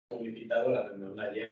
publicitado la reunión de ayer.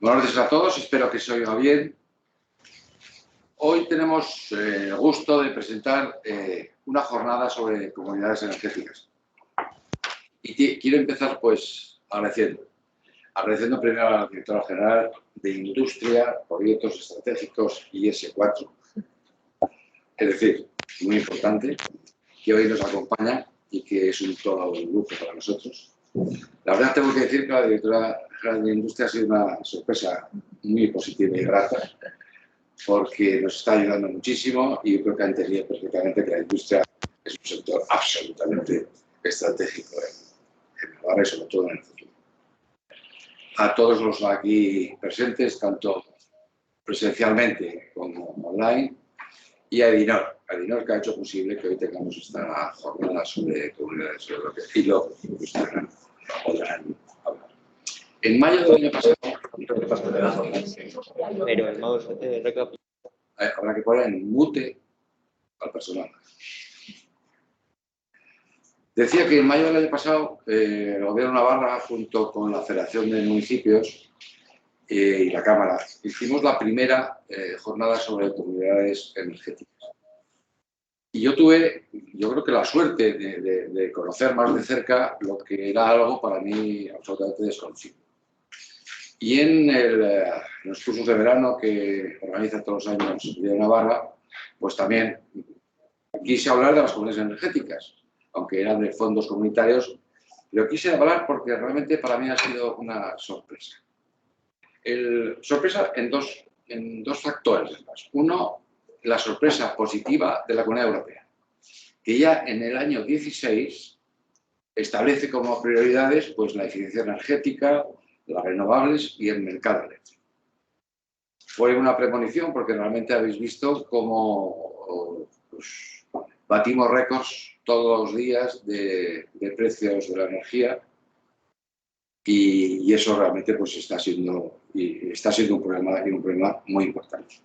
Buenos días a todos, espero que se oiga bien. Hoy tenemos el gusto de presentar una jornada sobre comunidades energéticas. Y quiero empezar pues agradeciendo primero a la directora general de Industria, Proyectos Estratégicos y S4. Es decir, muy importante, que hoy nos acompaña y que es un todo un lujo para nosotros. La verdad tengo que decir que la directora general de Industria ha sido una sorpresa muy positiva y grata, porque nos está ayudando muchísimo y yo creo que ha entendido perfectamente que la industria es un sector absolutamente estratégico en Navarra y sobre todo en el futuro. A todos los aquí presentes, tanto presencialmente como online, y a Edinor, que ha hecho posible que hoy tengamos esta jornada sobre comunidades europeas y luego podrán hablar. En mayo del año pasado, pero el mouse habrá que poner en mute al personal. Decía que en mayo del año pasado el Gobierno de Navarra, junto con la Federación de Municipios y la Cámara, hicimos la primera jornada sobre comunidades energéticas. Y yo creo que la suerte de conocer más de cerca lo que era algo para mí absolutamente desconocido. Y en los cursos de verano que organiza todos los años de Navarra, pues también quise hablar de las comunidades energéticas, aunque eran de fondos comunitarios, pero quise hablar porque realmente para mí ha sido una sorpresa. Sorpresa en dos factores, además. Uno, la sorpresa positiva de la Comunidad Europea, que ya en el año 16 establece como prioridades pues, la eficiencia energética, las renovables y el mercado eléctrico. Fue una premonición porque realmente habéis visto cómo pues, batimos récords todos los días de precios de la energía y eso realmente pues, está siendo un problema muy importante.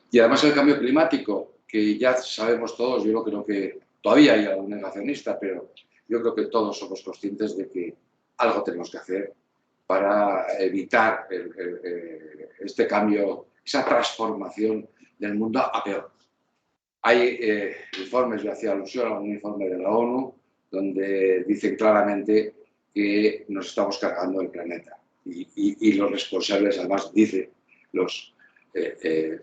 Y además el cambio climático, que ya sabemos todos, yo creo que todavía hay algún negacionista, pero yo creo que todos somos conscientes de que algo tenemos que hacer para evitar este cambio, esa transformación del mundo a peor. Hay informes, yo hacía alusión a un informe de la ONU, donde dicen claramente que nos estamos cargando el planeta. Y los responsables, además, dicen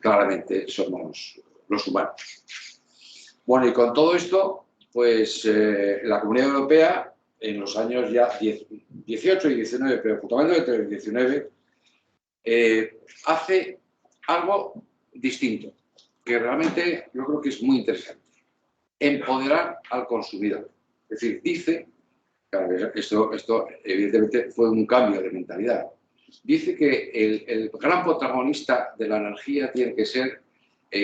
claramente, somos los humanos. Bueno, y con todo esto, pues la Comunidad Europea, en los años ya 18 y 19, pero fundamentalmente en el 19, hace algo distinto, que realmente yo creo que es muy interesante. Empoderar al consumidor. Es decir, dice, claro, esto evidentemente fue un cambio de mentalidad, dice que el gran protagonista de la energía tiene que ser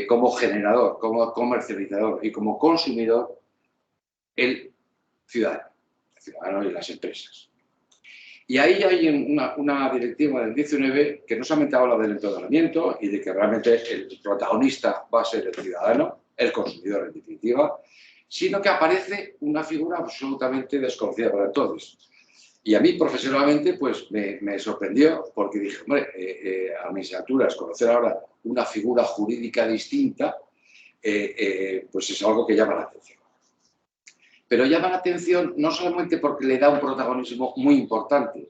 como generador, como comercializador y como consumidor el ciudadano y las empresas. Y ahí hay una directiva del 19 que no solamente habla del empoderamiento y de que realmente el protagonista va a ser el ciudadano, el consumidor en definitiva, sino que aparece una figura absolutamente desconocida para entonces. Y a mí profesionalmente pues me sorprendió porque dije, hombre, a mis alturas conocer ahora una figura jurídica distinta pues es algo que llama la atención. Pero llama la atención no solamente porque le da un protagonismo muy importante,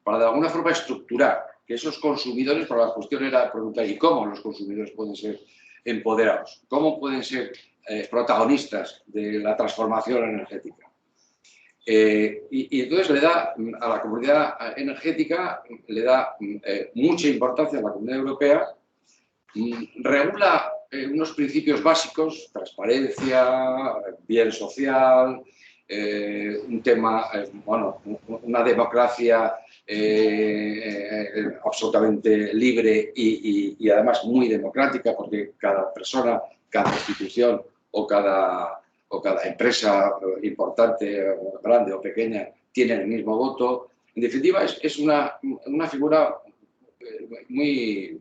para de alguna forma estructurar que esos consumidores, para la cuestión era preguntar, ¿y cómo los consumidores pueden ser empoderados? ¿Cómo pueden ser protagonistas de la transformación energética? Y entonces le da a la comunidad energética, le da mucha importancia a la Comunidad Europea, regula unos principios básicos, transparencia, bien social, un tema, bueno, una democracia absolutamente libre y además muy democrática, porque cada persona, cada institución o cada empresa importante, grande o pequeña, tiene el mismo voto. En definitiva, es una figura muy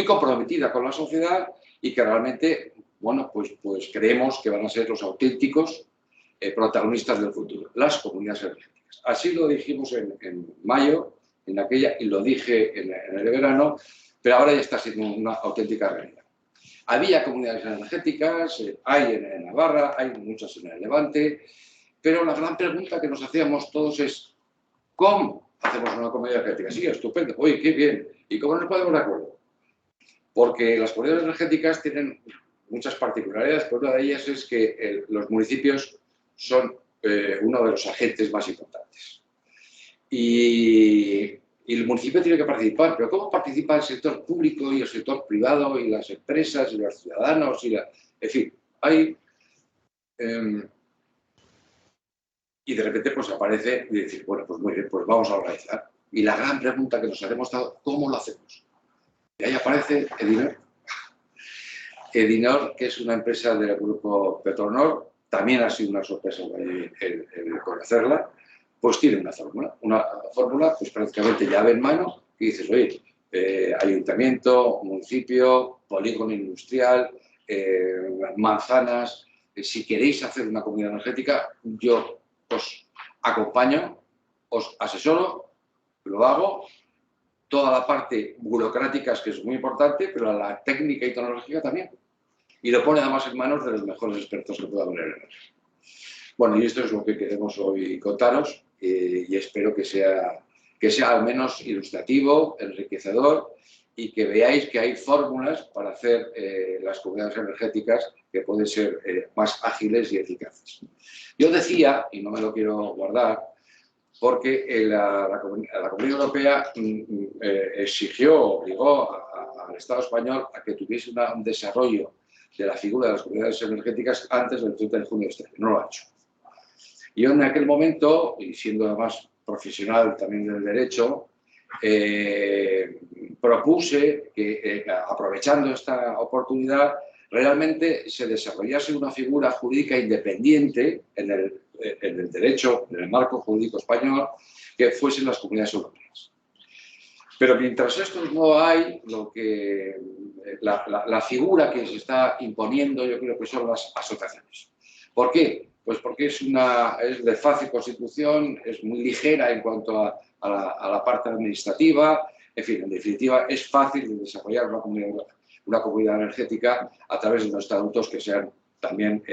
comprometida con la sociedad y que realmente, bueno, pues creemos que van a ser los auténticos protagonistas del futuro, las comunidades energéticas. Así lo dijimos en mayo, en aquella, y lo dije en el verano, pero ahora ya está siendo una auténtica realidad. Había comunidades energéticas, hay en Navarra, hay muchas en el Levante, pero la gran pregunta que nos hacíamos todos es ¿cómo hacemos una comunidad energética? Sí, estupendo, oye, qué bien, ¿y cómo nos ponemos de acuerdo? Porque las comunidades energéticas tienen muchas particularidades, pero una de ellas es que los municipios son uno de los agentes más importantes. Y el municipio tiene que participar, pero ¿cómo participa el sector público y el sector privado y las empresas y los ciudadanos? En fin, hay... y de repente pues aparece y decir, bueno, pues muy bien, pues vamos a organizar. Y la gran pregunta que nos hacemos es ¿cómo lo hacemos? Y ahí aparece Edinor. Edinor, que es una empresa del grupo Petronor, también ha sido una sorpresa el conocerla, pues tiene una fórmula pues prácticamente llave en mano, y dices, oye, ayuntamiento, municipio, polígono industrial, manzanas, si queréis hacer una comunidad energética, yo os acompaño, os asesoro, lo hago. Toda la parte burocrática es que es muy importante, pero la técnica y tecnológica también. Y lo pone además en manos de los mejores expertos que pueda haber en el. Bueno, y esto es lo que queremos hoy contaros y espero que sea al menos ilustrativo, enriquecedor y que veáis que hay fórmulas para hacer las comunidades energéticas que pueden ser más ágiles y eficaces. Yo decía, y no me lo quiero guardar, porque la Comunidad Europea obligó al Estado español a que tuviese un desarrollo de la figura de las comunidades energéticas antes del 30 de junio de este año. No lo ha hecho. Yo en aquel momento, y siendo además profesional también del derecho, propuse que, aprovechando esta oportunidad, realmente se desarrollase una figura jurídica independiente en el derecho, en el marco jurídico español, que fuesen las comunidades europeas. Pero mientras esto no hay, la figura que se está imponiendo, yo creo que son las asociaciones. ¿Por qué? Pues porque es de fácil constitución, es muy ligera en cuanto a la parte administrativa, en fin, en definitiva, es fácil de desarrollar una comunidad energética a través de unos estatutos que sean también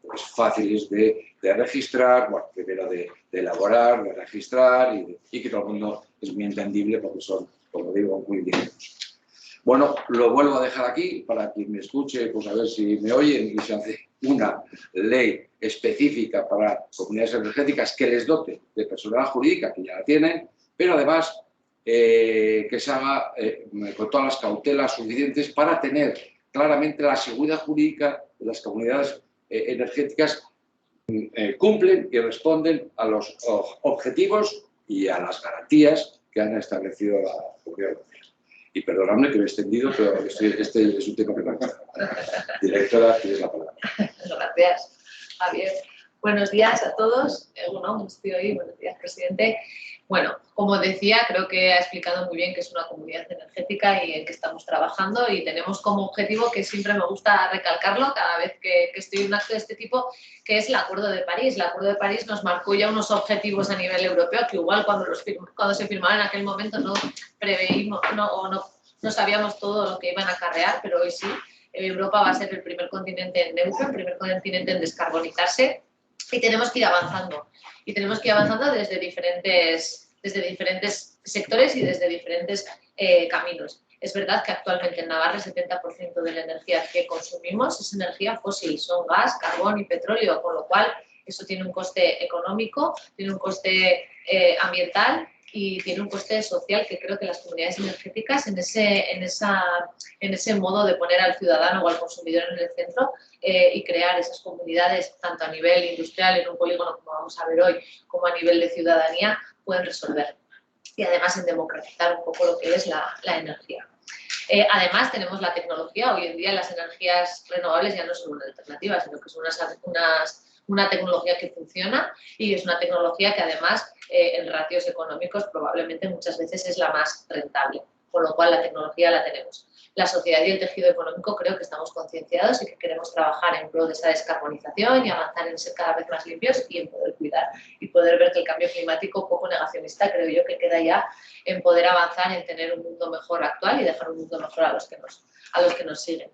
pues fáciles de registrar, bueno, primero de elaborar, de registrar y que todo el mundo es muy entendible porque son, como digo, muy ligeros. Bueno, lo vuelvo a dejar aquí para quien me escuche, pues a ver si me oyen y se hace una ley específica para comunidades energéticas que les dote de personalidad jurídica, que ya la tienen, pero además que se haga con todas las cautelas suficientes para tener claramente la seguridad jurídica de las comunidades energéticas cumplen y responden a los objetivos y a las garantías que han establecido la Comunidad Europea. Y perdonadme que me he extendido, pero este es un tema que me gusta. Directora, tienes la palabra. Gracias, Javier. Buenos días a todos. Bueno, estoy hoy. Buenos días, presidente. Bueno, como decía, creo que ha explicado muy bien que es una comunidad energética y en que estamos trabajando, y tenemos como objetivo, que siempre me gusta recalcarlo cada vez que estoy en un acto de este tipo, que es el Acuerdo de París. El Acuerdo de París nos marcó ya unos objetivos a nivel europeo que igual cuando se firmaron en aquel momento no preveímos no sabíamos todo lo que iban a acarrear, pero hoy sí. Europa va a ser el primer continente en neutro, el primer continente en descarbonizarse, y tenemos que ir avanzando. Y tenemos que ir avanzando desde diferentes sectores y desde diferentes caminos. Es verdad que actualmente en Navarra el 70% de la energía que consumimos es energía fósil, son gas, carbón y petróleo, con lo cual eso tiene un coste económico, tiene un coste ambiental y tiene un coste social, que creo que las comunidades energéticas en ese modo de poner al ciudadano o al consumidor en el centro y crear esas comunidades tanto a nivel industrial en un polígono como vamos a ver hoy, como a nivel de ciudadanía, pueden resolver. Y además en democratizar un poco lo que es la energía. Además tenemos la tecnología. Hoy en día las energías renovables ya no son una alternativa, sino que son una tecnología que funciona, y es una tecnología que además en ratios económicos probablemente muchas veces es la más rentable, con lo cual la tecnología la tenemos. La sociedad y el tejido económico creo que estamos concienciados y que queremos trabajar en pro de esa descarbonización y avanzar en ser cada vez más limpios y en poder cuidar y poder ver que el cambio climático, poco negacionista, creo yo que queda ya en poder avanzar en tener un mundo mejor actual y dejar un mundo mejor a los que nos siguen.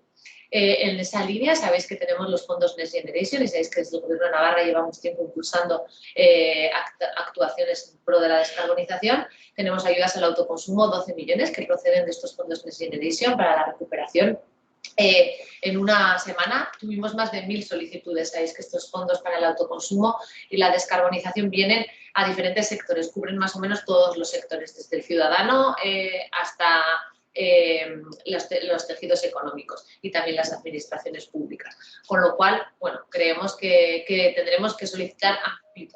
En esa línea sabéis que tenemos los fondos Next Generation y sabéis que desde el Gobierno de Navarra llevamos tiempo impulsando actuaciones en pro de la descarbonización. Tenemos ayudas al autoconsumo, 12 millones que proceden de estos fondos Next Generation para la recuperación. En una semana tuvimos más de 1000 solicitudes. Sabéis que estos fondos para el autoconsumo y la descarbonización vienen a diferentes sectores, cubren más o menos todos los sectores, desde el ciudadano hasta los tejidos económicos y también las administraciones públicas. Con lo cual, bueno, creemos que tendremos que solicitar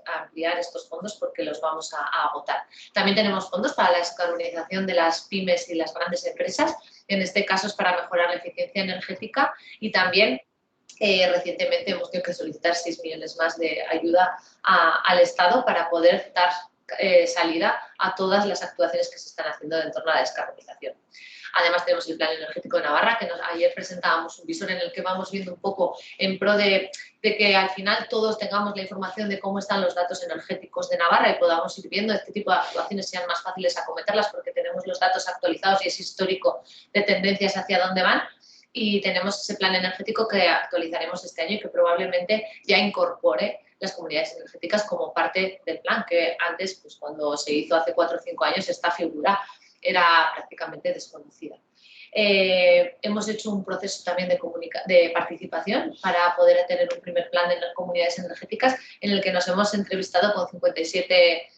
ampliar estos fondos porque los vamos a agotar. También tenemos fondos para la descarbonización de las pymes y las grandes empresas. En este caso es para mejorar la eficiencia energética, y también recientemente hemos tenido que solicitar 6 millones más de ayuda al Estado para poder dar salida a todas las actuaciones que se están haciendo en torno a la descarbonización. Además tenemos el Plan Energético de Navarra, que ayer presentábamos un visor en el que vamos viendo un poco en pro de que al final todos tengamos la información de cómo están los datos energéticos de Navarra y podamos ir viendo este tipo de actuaciones, sean más fáciles acometerlas porque tenemos los datos actualizados y es histórico de tendencias hacia dónde van. Y tenemos ese plan energético que actualizaremos este año y que probablemente ya incorpore las comunidades energéticas como parte del plan, que antes, pues cuando se hizo hace 4 o 5 años, esta figura era prácticamente desconocida. Hemos hecho un proceso también de participación para poder tener un primer plan de comunidades energéticas en el que nos hemos entrevistado con 57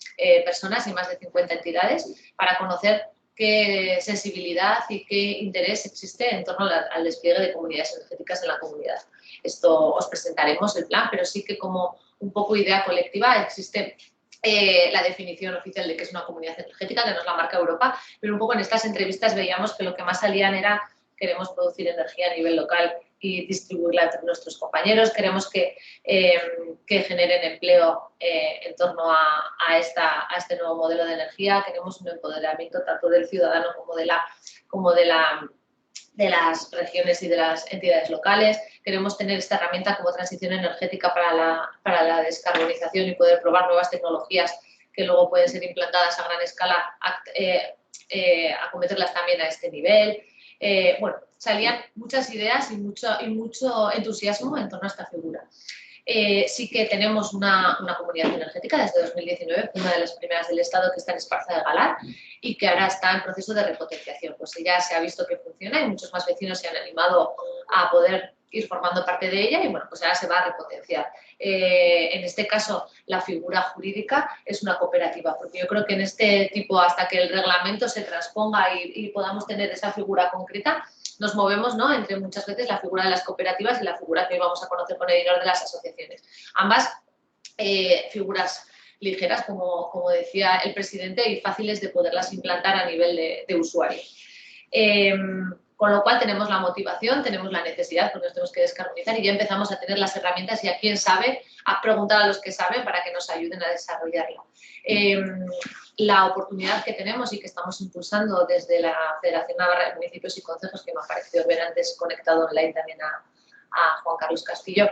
personas y más de 50 entidades para conocer qué sensibilidad y qué interés existe en torno al despliegue de comunidades energéticas en la comunidad. Esto os presentaremos el plan, pero sí que como un poco idea colectiva existe la definición oficial de qué es una comunidad energética, que nos la marca Europa, pero un poco en estas entrevistas veíamos que lo que más salían era: queremos producir energía a nivel local y distribuirla entre nuestros compañeros, queremos que generen empleo en torno a este nuevo modelo de energía, queremos un empoderamiento tanto del ciudadano como de las regiones y de las entidades locales. Queremos tener esta herramienta como transición energética para la descarbonización y poder probar nuevas tecnologías que luego pueden ser implantadas a gran escala, acometerlas también a este nivel. Bueno, salían muchas ideas y mucho entusiasmo en torno a esta figura. Sí que tenemos una comunidad energética desde 2019, una de las primeras del Estado, que está en Esparza de Galar y que ahora está en proceso de repotenciación. Pues ya se ha visto que funciona y muchos más vecinos se han animado a poder ir formando parte de ella y bueno, pues ahora se va a repotenciar. En este caso, la figura jurídica es una cooperativa, porque yo creo que en este tipo, hasta que el reglamento se transponga y podamos tener esa figura concreta, nos movemos, ¿no?, entre muchas veces la figura de las cooperativas y la figura que hoy vamos a conocer con el dinero de las asociaciones. Ambas figuras ligeras, como decía el presidente, y fáciles de poderlas implantar a nivel de usuario. Con lo cual tenemos la motivación, tenemos la necesidad, porque nos tenemos que descarbonizar y ya empezamos a tener las herramientas y a quien sabe, a preguntar a los que saben para que nos ayuden a desarrollarla. La oportunidad que tenemos y que estamos impulsando desde la Federación Navarra de Municipios y Concejos, que me ha parecido ver antes conectado online también a Juan Carlos Castillo,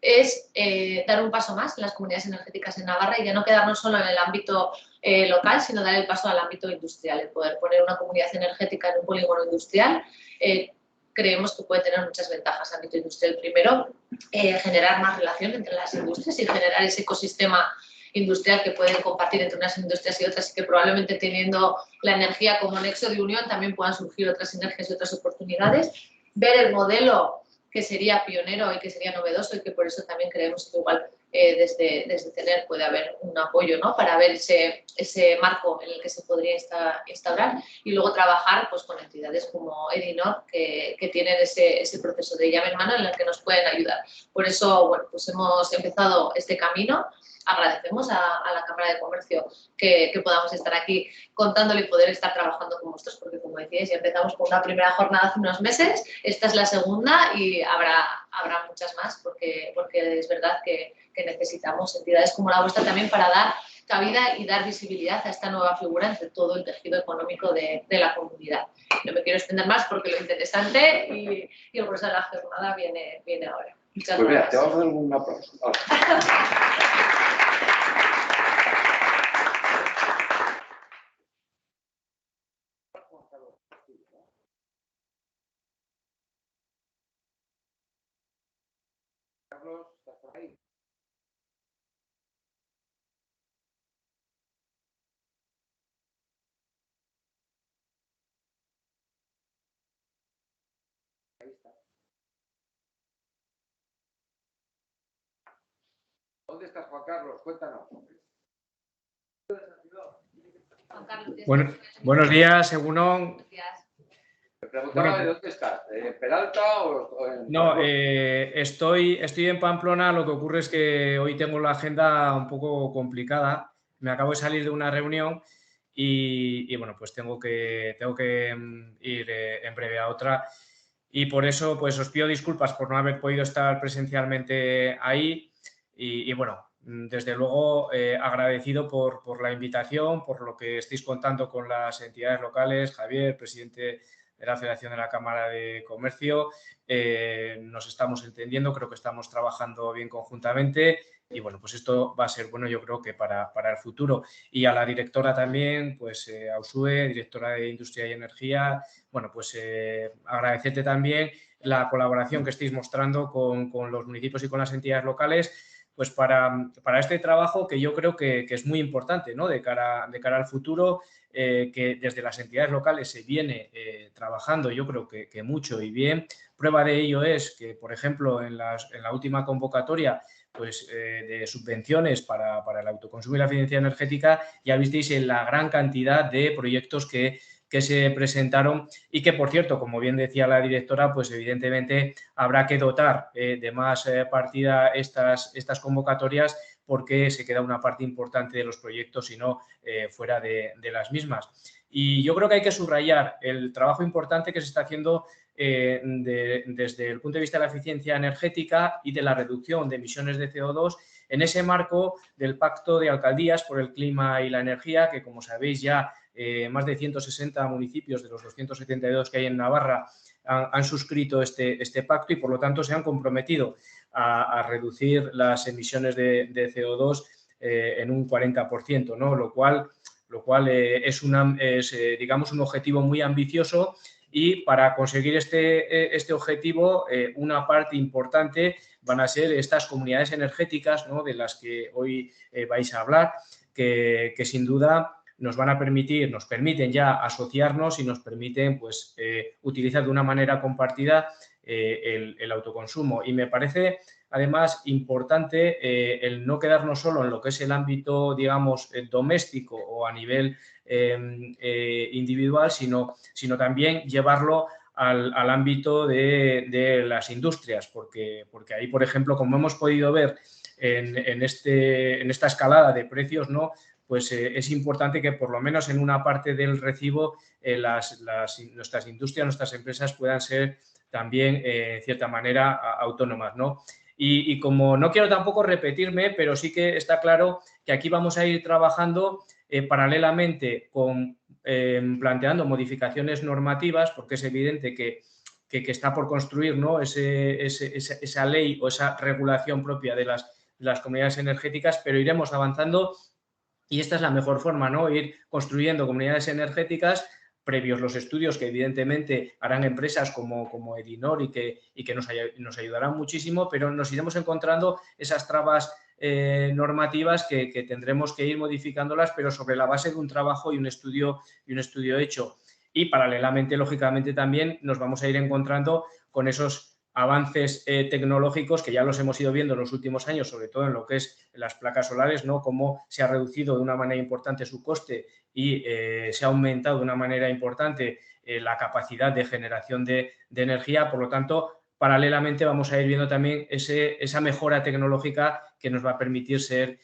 es dar un paso más en las comunidades energéticas en Navarra y ya no quedarnos solo en el ámbito local, sino dar el paso al ámbito industrial. El poder poner una comunidad energética en un polígono industrial creemos que puede tener muchas ventajas. Ámbito industrial, primero, generar más relación entre las industrias y generar ese ecosistema industrial que pueden compartir entre unas industrias y otras, y que probablemente teniendo la energía como nexo de unión también puedan surgir otras sinergias y otras oportunidades. Ver el modelo que sería pionero y que sería novedoso, y que por eso también creemos que igual desde CENER puede haber un apoyo, ¿no?, para ver ese marco en el que se podría instaurar, y luego trabajar pues, con entidades como Edinor que tienen ese proceso de llave en mano en el que nos pueden ayudar. Por eso, bueno, pues hemos empezado este camino. Agradecemos a la Cámara de Comercio que podamos estar aquí contándole y poder estar trabajando con vosotros, porque como decíais, ya empezamos con una primera jornada hace unos meses, esta es la segunda y habrá muchas más, porque es verdad que necesitamos entidades como la vuestra también para dar cabida y dar visibilidad a esta nueva figura entre todo el tejido económico de la comunidad. No me quiero extender más porque lo interesante y el grueso de la jornada viene ahora. Muchas pues mira, gracias. te vamos a dar un aplauso. Carlos, ¿estás por ahí? Ahí está. ¿Dónde estás, Juan Carlos? Cuéntanos. Juan Carlos, Buenos días, Egunon. Me preguntaba de dónde estás, ¿en Peralta o en...? No, estoy en Pamplona. Lo que ocurre es que hoy tengo la agenda un poco complicada. Me acabo de salir de una reunión y bueno, pues tengo que ir en breve a otra. Y por eso, pues os pido disculpas por no haber podido estar presencialmente ahí. Y bueno, desde luego agradecido por la invitación, por lo que estáis contando con las entidades locales. Javier, presidente de la Federación de la Cámara de Comercio, nos estamos entendiendo, creo que estamos trabajando bien conjuntamente y bueno, pues esto va a ser bueno, yo creo que para el futuro. Y a la directora también, pues a Usue, directora de Industria y Energía, bueno, pues agradecerte también la colaboración que estáis mostrando con los municipios y con las entidades locales, pues para este trabajo que yo creo que es muy importante, ¿no?, de cara al futuro, que desde las entidades locales se viene trabajando, yo creo que mucho y bien. Prueba de ello es que, por ejemplo, en la última convocatoria pues, de subvenciones para el autoconsumo y la eficiencia energética, ya visteis en la gran cantidad de proyectos que se presentaron y que, por cierto, como bien decía la directora, pues evidentemente habrá que dotar de más partida estas convocatorias, porque se queda una parte importante de los proyectos y no fuera de las mismas. Y yo creo que hay que subrayar el trabajo importante que se está haciendo desde el punto de vista de la eficiencia energética y de la reducción de emisiones de CO2 en ese marco del Pacto de Alcaldías por el Clima y la Energía, que, como sabéis, ya más de 160 municipios de los 272 que hay en Navarra han suscrito este pacto y, por lo tanto, se han comprometido a reducir las emisiones de CO2 en un 40%, ¿no? Lo cual es digamos, un objetivo muy ambicioso, y para conseguir este objetivo una parte importante van a ser estas comunidades energéticas, ¿no?, de las que hoy vais a hablar, que sin duda nos permiten ya asociarnos y nos permiten pues, utilizar de una manera compartida el autoconsumo. Y me parece además importante el no quedarnos solo en lo que es el ámbito, digamos, doméstico o a nivel individual, sino también llevarlo al ámbito de las industrias, porque ahí, por ejemplo, como hemos podido ver en esta escalada de precios, ¿no? Pues es importante que por lo menos en una parte del recibo nuestras industrias, nuestras empresas puedan ser también, en cierta manera, autónomas, ¿no? Y como no quiero tampoco repetirme, pero sí que está claro que aquí vamos a ir trabajando paralelamente con planteando modificaciones normativas, porque es evidente que está por construir, ¿no? esa ley o esa regulación propia de las comunidades energéticas, pero iremos avanzando y esta es la mejor forma, ¿no? Ir construyendo comunidades energéticas previos los estudios que evidentemente harán empresas como Elinor y que nos ayudarán muchísimo, pero nos iremos encontrando esas trabas normativas que tendremos que ir modificándolas, pero sobre la base de un trabajo y un estudio hecho. Y paralelamente, lógicamente, también nos vamos a ir encontrando con esos avances tecnológicos que ya los hemos ido viendo en los últimos años, sobre todo en lo que es las placas solares, ¿no? Cómo se ha reducido de una manera importante su coste y se ha aumentado de una manera importante la capacidad de generación de energía. Por lo tanto, paralelamente vamos a ir viendo también esa mejora tecnológica que nos va a permitir ser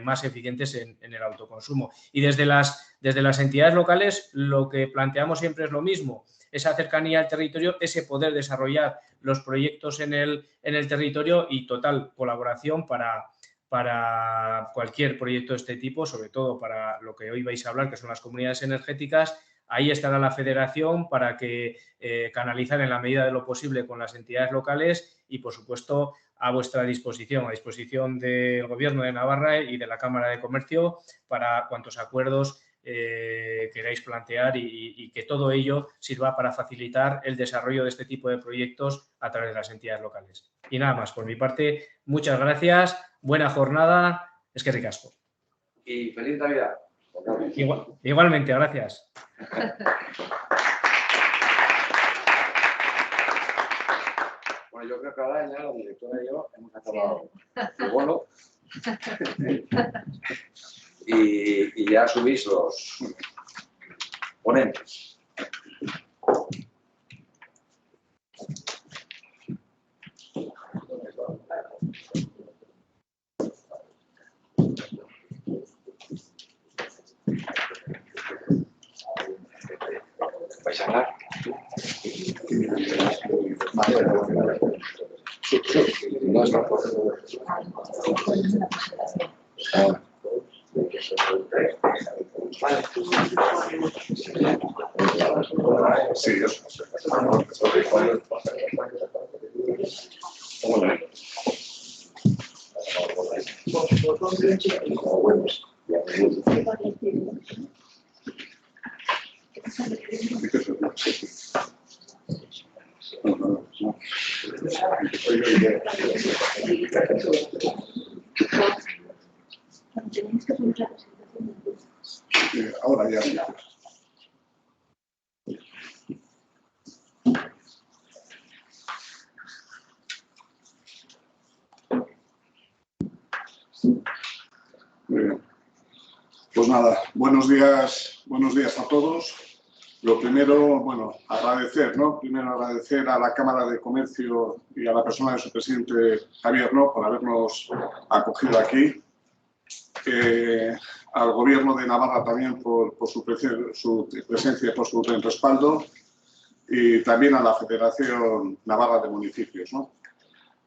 más eficientes en el autoconsumo. Y desde las entidades locales lo que planteamos siempre es lo mismo, esa cercanía al territorio, ese poder desarrollar los proyectos en el territorio y total colaboración para cualquier proyecto de este tipo, sobre todo para lo que hoy vais a hablar, que son las comunidades energéticas. Ahí estará la federación para que canalizar en la medida de lo posible con las entidades locales y, por supuesto, a vuestra disposición, a disposición del Gobierno de Navarra y de la Cámara de Comercio para cuantos acuerdos queráis plantear y que todo ello sirva para facilitar el desarrollo de este tipo de proyectos a través de las entidades locales. Y nada más, por mi parte, muchas gracias, buena jornada, eskerrik asko. Y feliz Navidad. Igualmente, gracias. Bueno, yo creo que ahora ya la directora y yo hemos acabado el bono y ya subís los ponentes. ¿Vais a hablar? No es sí, eso. Ahora ya. Muy bien. Pues nada, buenos días a todos. Lo primero, bueno, agradecer, ¿no? Primero agradecer a la Cámara de Comercio y a la persona de su presidente Javier, ¿no? Por habernos acogido aquí. Al Gobierno de Navarra también por su presencia y por su respaldo. Y también a la Federación Navarra de Municipios, ¿no?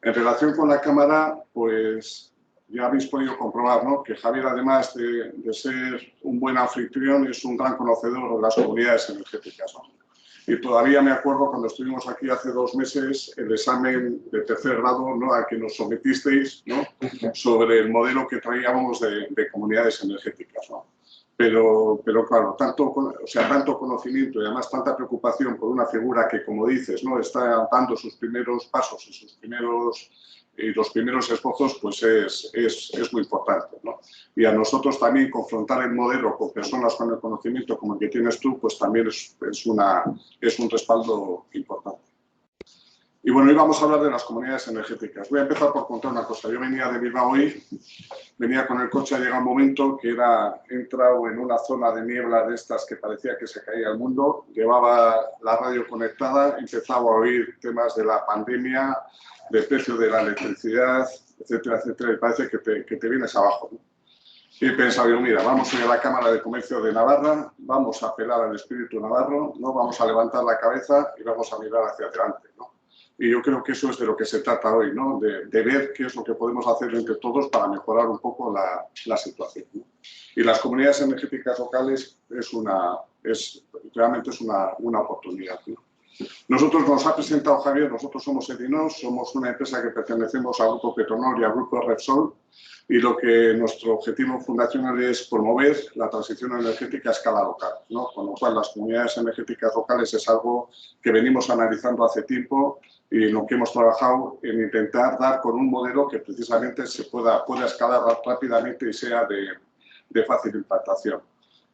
En relación con la Cámara, pues ya habéis podido comprobar, ¿no? Que Javier, además de ser un buen anfitrión, es un gran conocedor de las comunidades energéticas, ¿no? Y todavía me acuerdo cuando estuvimos aquí hace 2 meses, el examen de tercer grado, ¿no? Al que nos sometisteis, ¿no? Sobre el modelo que traíamos de comunidades energéticas, ¿no? Pero claro, tanto conocimiento y además tanta preocupación por una figura que, como dices, ¿no? Está dando sus primeros pasos y los primeros esfuerzos, pues es muy importante, ¿no? Y a nosotros también confrontar el modelo con personas con el conocimiento como el que tienes tú, pues también es un respaldo importante. Y bueno, hoy vamos a hablar de las comunidades energéticas. Voy a empezar por contar una cosa. Yo venía de Bilbao hoy, venía con el coche, ha llegado un momento que he entrado en una zona de niebla de estas que parecía que se caía el mundo, llevaba la radio conectada, empezaba a oír temas de la pandemia, del precio de la electricidad, etcétera, etcétera, y parece que te vienes abajo, ¿no? Y he pensado yo, mira, vamos a ir a la Cámara de Comercio de Navarra, vamos a apelar al espíritu navarro, ¿no? Vamos a levantar la cabeza y vamos a mirar hacia adelante, ¿no? Y yo creo que eso es de lo que se trata hoy, ¿no? De ver qué es lo que podemos hacer entre todos para mejorar un poco la situación, ¿no? Y las comunidades energéticas locales realmente es una oportunidad, ¿no? Nosotros nos ha presentado Javier, nosotros somos Edinos, somos una empresa que pertenecemos al Grupo Petronor y al Grupo Repsol, y nuestro objetivo fundacional es promover la transición energética a escala local, ¿no? Con lo cual las comunidades energéticas locales es algo que venimos analizando hace tiempo y en lo que hemos trabajado en intentar dar con un modelo que precisamente se pueda escalar rápidamente y sea de fácil implantación.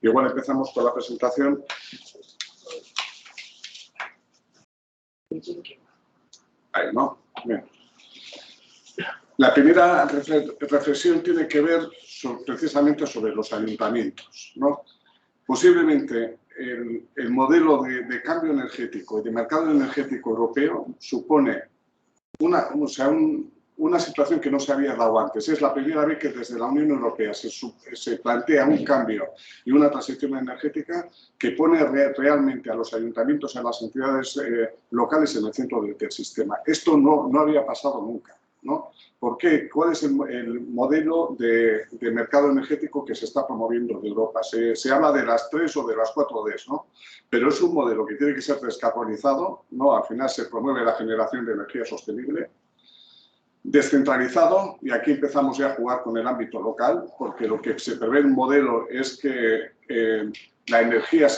Igual empezamos con la presentación. Ahí, ¿no? Bien. La primera reflexión tiene que ver precisamente sobre los ayuntamientos, ¿no? Posiblemente el modelo de cambio energético y de mercado energético europeo supone una situación que no se había dado antes. Es la primera vez que desde la Unión Europea se plantea un cambio y una transición energética que pone realmente a los ayuntamientos, a las entidades locales en el centro del sistema. Esto no había pasado nunca, ¿no? ¿Por qué? ¿Cuál es el modelo de mercado energético que se está promoviendo en Europa? Se habla de las 3 o de las 4 Ds, ¿no? Pero es un modelo que tiene que ser descarbonizado, ¿no? Al final se promueve la generación de energía sostenible, descentralizado, y aquí empezamos ya a jugar con el ámbito local, porque lo que se prevé en el modelo es que la energía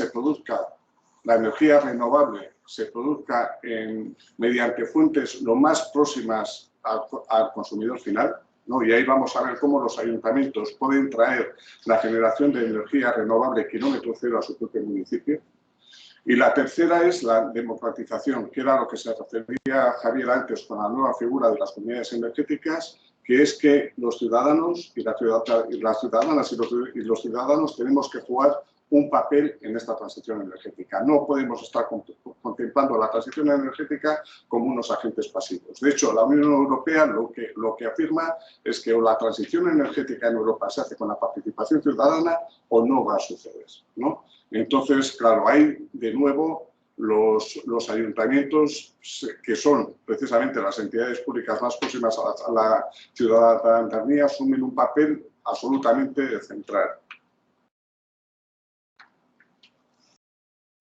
renovable se produzca mediante fuentes lo más próximas al consumidor final, ¿no? Y ahí vamos a ver cómo los ayuntamientos pueden traer la generación de energía renovable kilómetro cero a su propio municipio. Y la tercera es la democratización, que era lo que se refería Javier antes con la nueva figura de las comunidades energéticas, que es que los ciudadanos y las ciudadanas y los ciudadanos tenemos que jugar un papel en esta transición energética. No podemos estar contemplando la transición energética como unos agentes pasivos. De hecho, la Unión Europea lo que afirma es que o la transición energética en Europa se hace con la participación ciudadana o no va a suceder, ¿no? Entonces, claro, hay de nuevo los ayuntamientos, que son precisamente las entidades públicas más próximas a la ciudadanía, asumen un papel absolutamente central.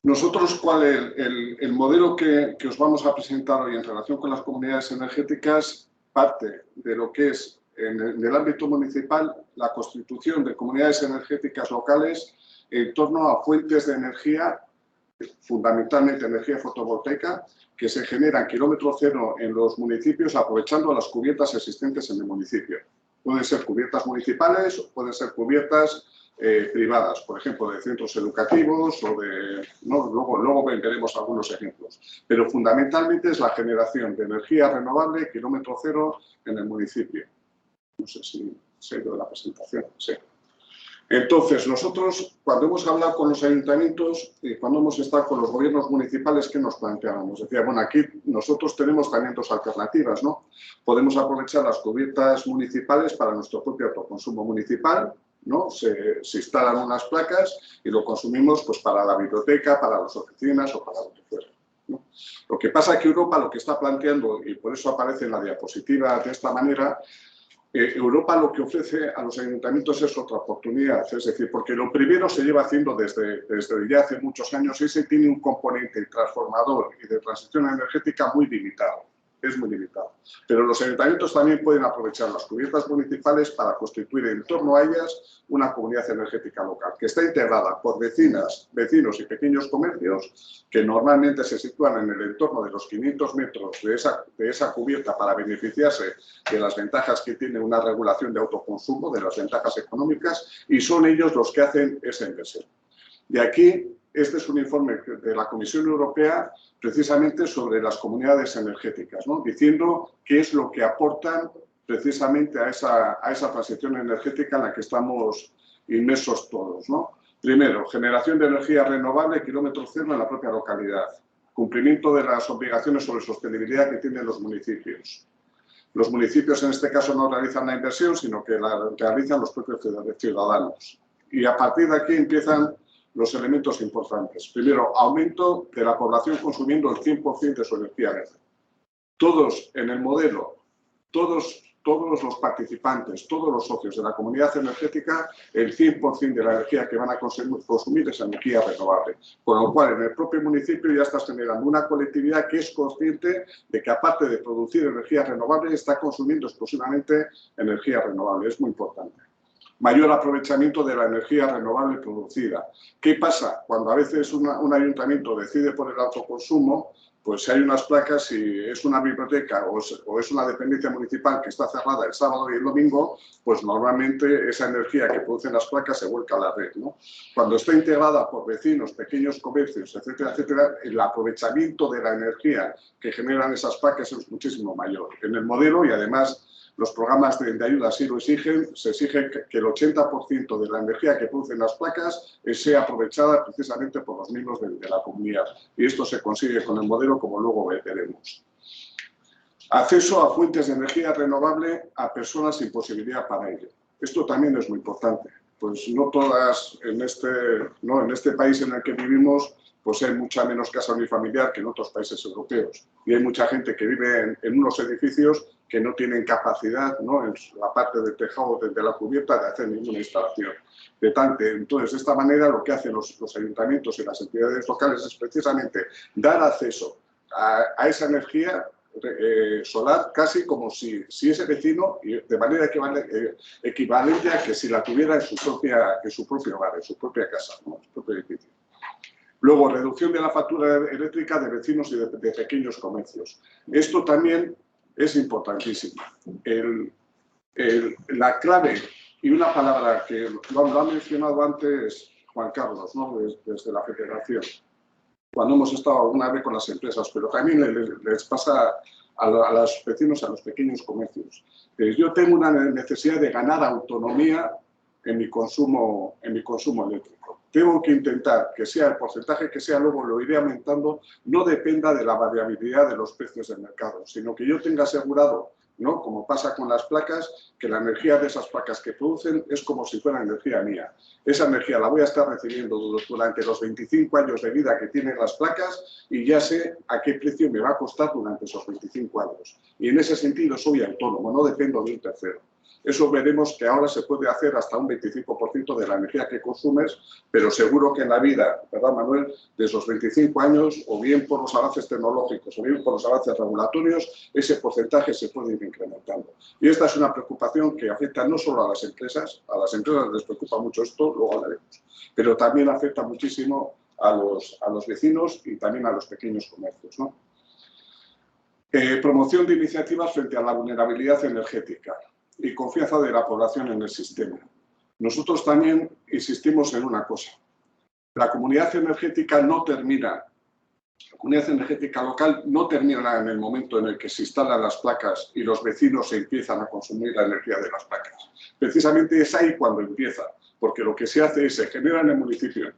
Nosotros, el modelo que os vamos a presentar hoy en relación con las comunidades energéticas parte de lo que es, en el ámbito municipal, la constitución de comunidades energéticas locales en torno a fuentes de energía, fundamentalmente energía fotovoltaica, que se generan kilómetro cero en los municipios aprovechando las cubiertas existentes en el municipio. Pueden ser cubiertas municipales o pueden ser cubiertas privadas, por ejemplo, de centros educativos o de... ¿no? Luego veremos algunos ejemplos. Pero fundamentalmente es la generación de energía renovable, kilómetro cero, en el municipio. No sé si se ha ido de la presentación. Sí. Entonces, nosotros, cuando hemos hablado con los ayuntamientos y cuando hemos estado con los gobiernos municipales, ¿qué nos planteábamos? Decía, bueno, aquí nosotros tenemos también dos alternativas, ¿no? Podemos aprovechar las cubiertas municipales para nuestro propio autoconsumo municipal, ¿no? Se instalan unas placas y lo consumimos pues, para la biblioteca, para las oficinas o para lo que fuera, ¿no? Lo que pasa es que Europa lo que está planteando, y por eso aparece en la diapositiva de esta manera, Europa lo que ofrece a los ayuntamientos es otra oportunidad, es decir, porque lo primero se lleva haciendo desde ya hace muchos años y ese tiene un componente transformador y de transición energética muy limitado, es muy limitado. Pero los ayuntamientos también pueden aprovechar las cubiertas municipales para constituir en torno a ellas una comunidad energética local, que está integrada por vecinos y pequeños comercios que normalmente se sitúan en el entorno de los 500 metros de esa cubierta para beneficiarse de las ventajas que tiene una regulación de autoconsumo, de las ventajas económicas, y son ellos los que hacen esa inversión. De aquí, este es un informe de la Comisión Europea precisamente sobre las comunidades energéticas, ¿no? Diciendo qué es lo que aportan precisamente a esa transición energética en la que estamos inmersos todos, ¿no? Primero, generación de energía renovable, kilómetro cero en la propia localidad. Cumplimiento de las obligaciones sobre sostenibilidad que tienen los municipios. Los municipios en este caso no realizan la inversión, sino que la realizan los propios ciudadanos. Y a partir de aquí empiezan los elementos importantes. Primero, aumento de la población consumiendo el 100% de su energía verde. Todos en el modelo, todos los participantes, todos los socios de la comunidad energética, el 100% de la energía que van a consumir es energía renovable. Con lo cual, en el propio municipio ya estás generando una colectividad que es consciente de que, aparte de producir energía renovable, está consumiendo exclusivamente energía renovable. Es muy importante. Mayor aprovechamiento de la energía renovable producida. ¿Qué pasa? Cuando a veces un ayuntamiento decide por el autoconsumo, pues si hay unas placas y es una biblioteca o es una dependencia municipal que está cerrada el sábado y el domingo, pues normalmente esa energía que producen las placas se vuelca a la red, ¿no? Cuando está integrada por vecinos, pequeños comercios, etcétera, etcétera, el aprovechamiento de la energía que generan esas placas es muchísimo mayor. En el modelo, y además los programas de ayuda así lo exigen, se exige que el 80% de la energía que producen las placas sea aprovechada precisamente por los miembros de la comunidad. Y esto se consigue con el modelo, como luego veremos. Acceso a fuentes de energía renovable a personas sin posibilidad para ello. Esto también es muy importante. Pues no todas, en este país en el que vivimos, pues hay mucha menos casa unifamiliar que en otros países europeos. Y hay mucha gente que vive en unos edificios que no tienen capacidad, ¿no?, en la parte del tejado, de la cubierta, de hacer ninguna instalación. Entonces, de esta manera, lo que hacen los ayuntamientos y las entidades locales es precisamente dar acceso a esa energía solar casi como si ese vecino, de manera equivalente a que si la tuviera en su propio hogar, en su propia casa, ¿no?, en su propio edificio. Luego, reducción de la factura eléctrica de vecinos y de pequeños comercios. Esto también es importantísimo. La clave y una palabra que lo ha mencionado antes Juan Carlos, ¿no?, desde la Federación, cuando hemos estado alguna vez con las empresas, pero también les pasa a los vecinos, a los pequeños comercios. Yo tengo una necesidad de ganar autonomía en mi consumo eléctrico. Tengo que intentar que sea el porcentaje que sea, luego lo iré aumentando, no dependa de la variabilidad de los precios del mercado, sino que yo tenga asegurado, ¿no?, como pasa con las placas, que la energía de esas placas que producen es como si fuera energía mía. Esa energía la voy a estar recibiendo durante los 25 años de vida que tienen las placas y ya sé a qué precio me va a costar durante esos 25 años. Y en ese sentido soy autónomo, no dependo de un tercero. Eso veremos que ahora se puede hacer hasta un 25% de la energía que consumes, pero seguro que en la vida, ¿verdad, Manuel?, de esos 25 años, o bien por los avances tecnológicos, o bien por los avances regulatorios, ese porcentaje se puede ir incrementando. Y esta es una preocupación que afecta no solo a las empresas les preocupa mucho esto, luego hablaremos, pero también afecta muchísimo a los vecinos y también a los pequeños comercios, ¿no? Promoción de iniciativas frente a la vulnerabilidad energética y confianza de la población en el sistema. Nosotros también insistimos en una cosa. La comunidad energética no termina, la comunidad energética local no termina en el momento en el que se instalan las placas y los vecinos empiezan a consumir la energía de las placas. Precisamente es ahí cuando empieza, porque lo que se hace es, se genera en el municipio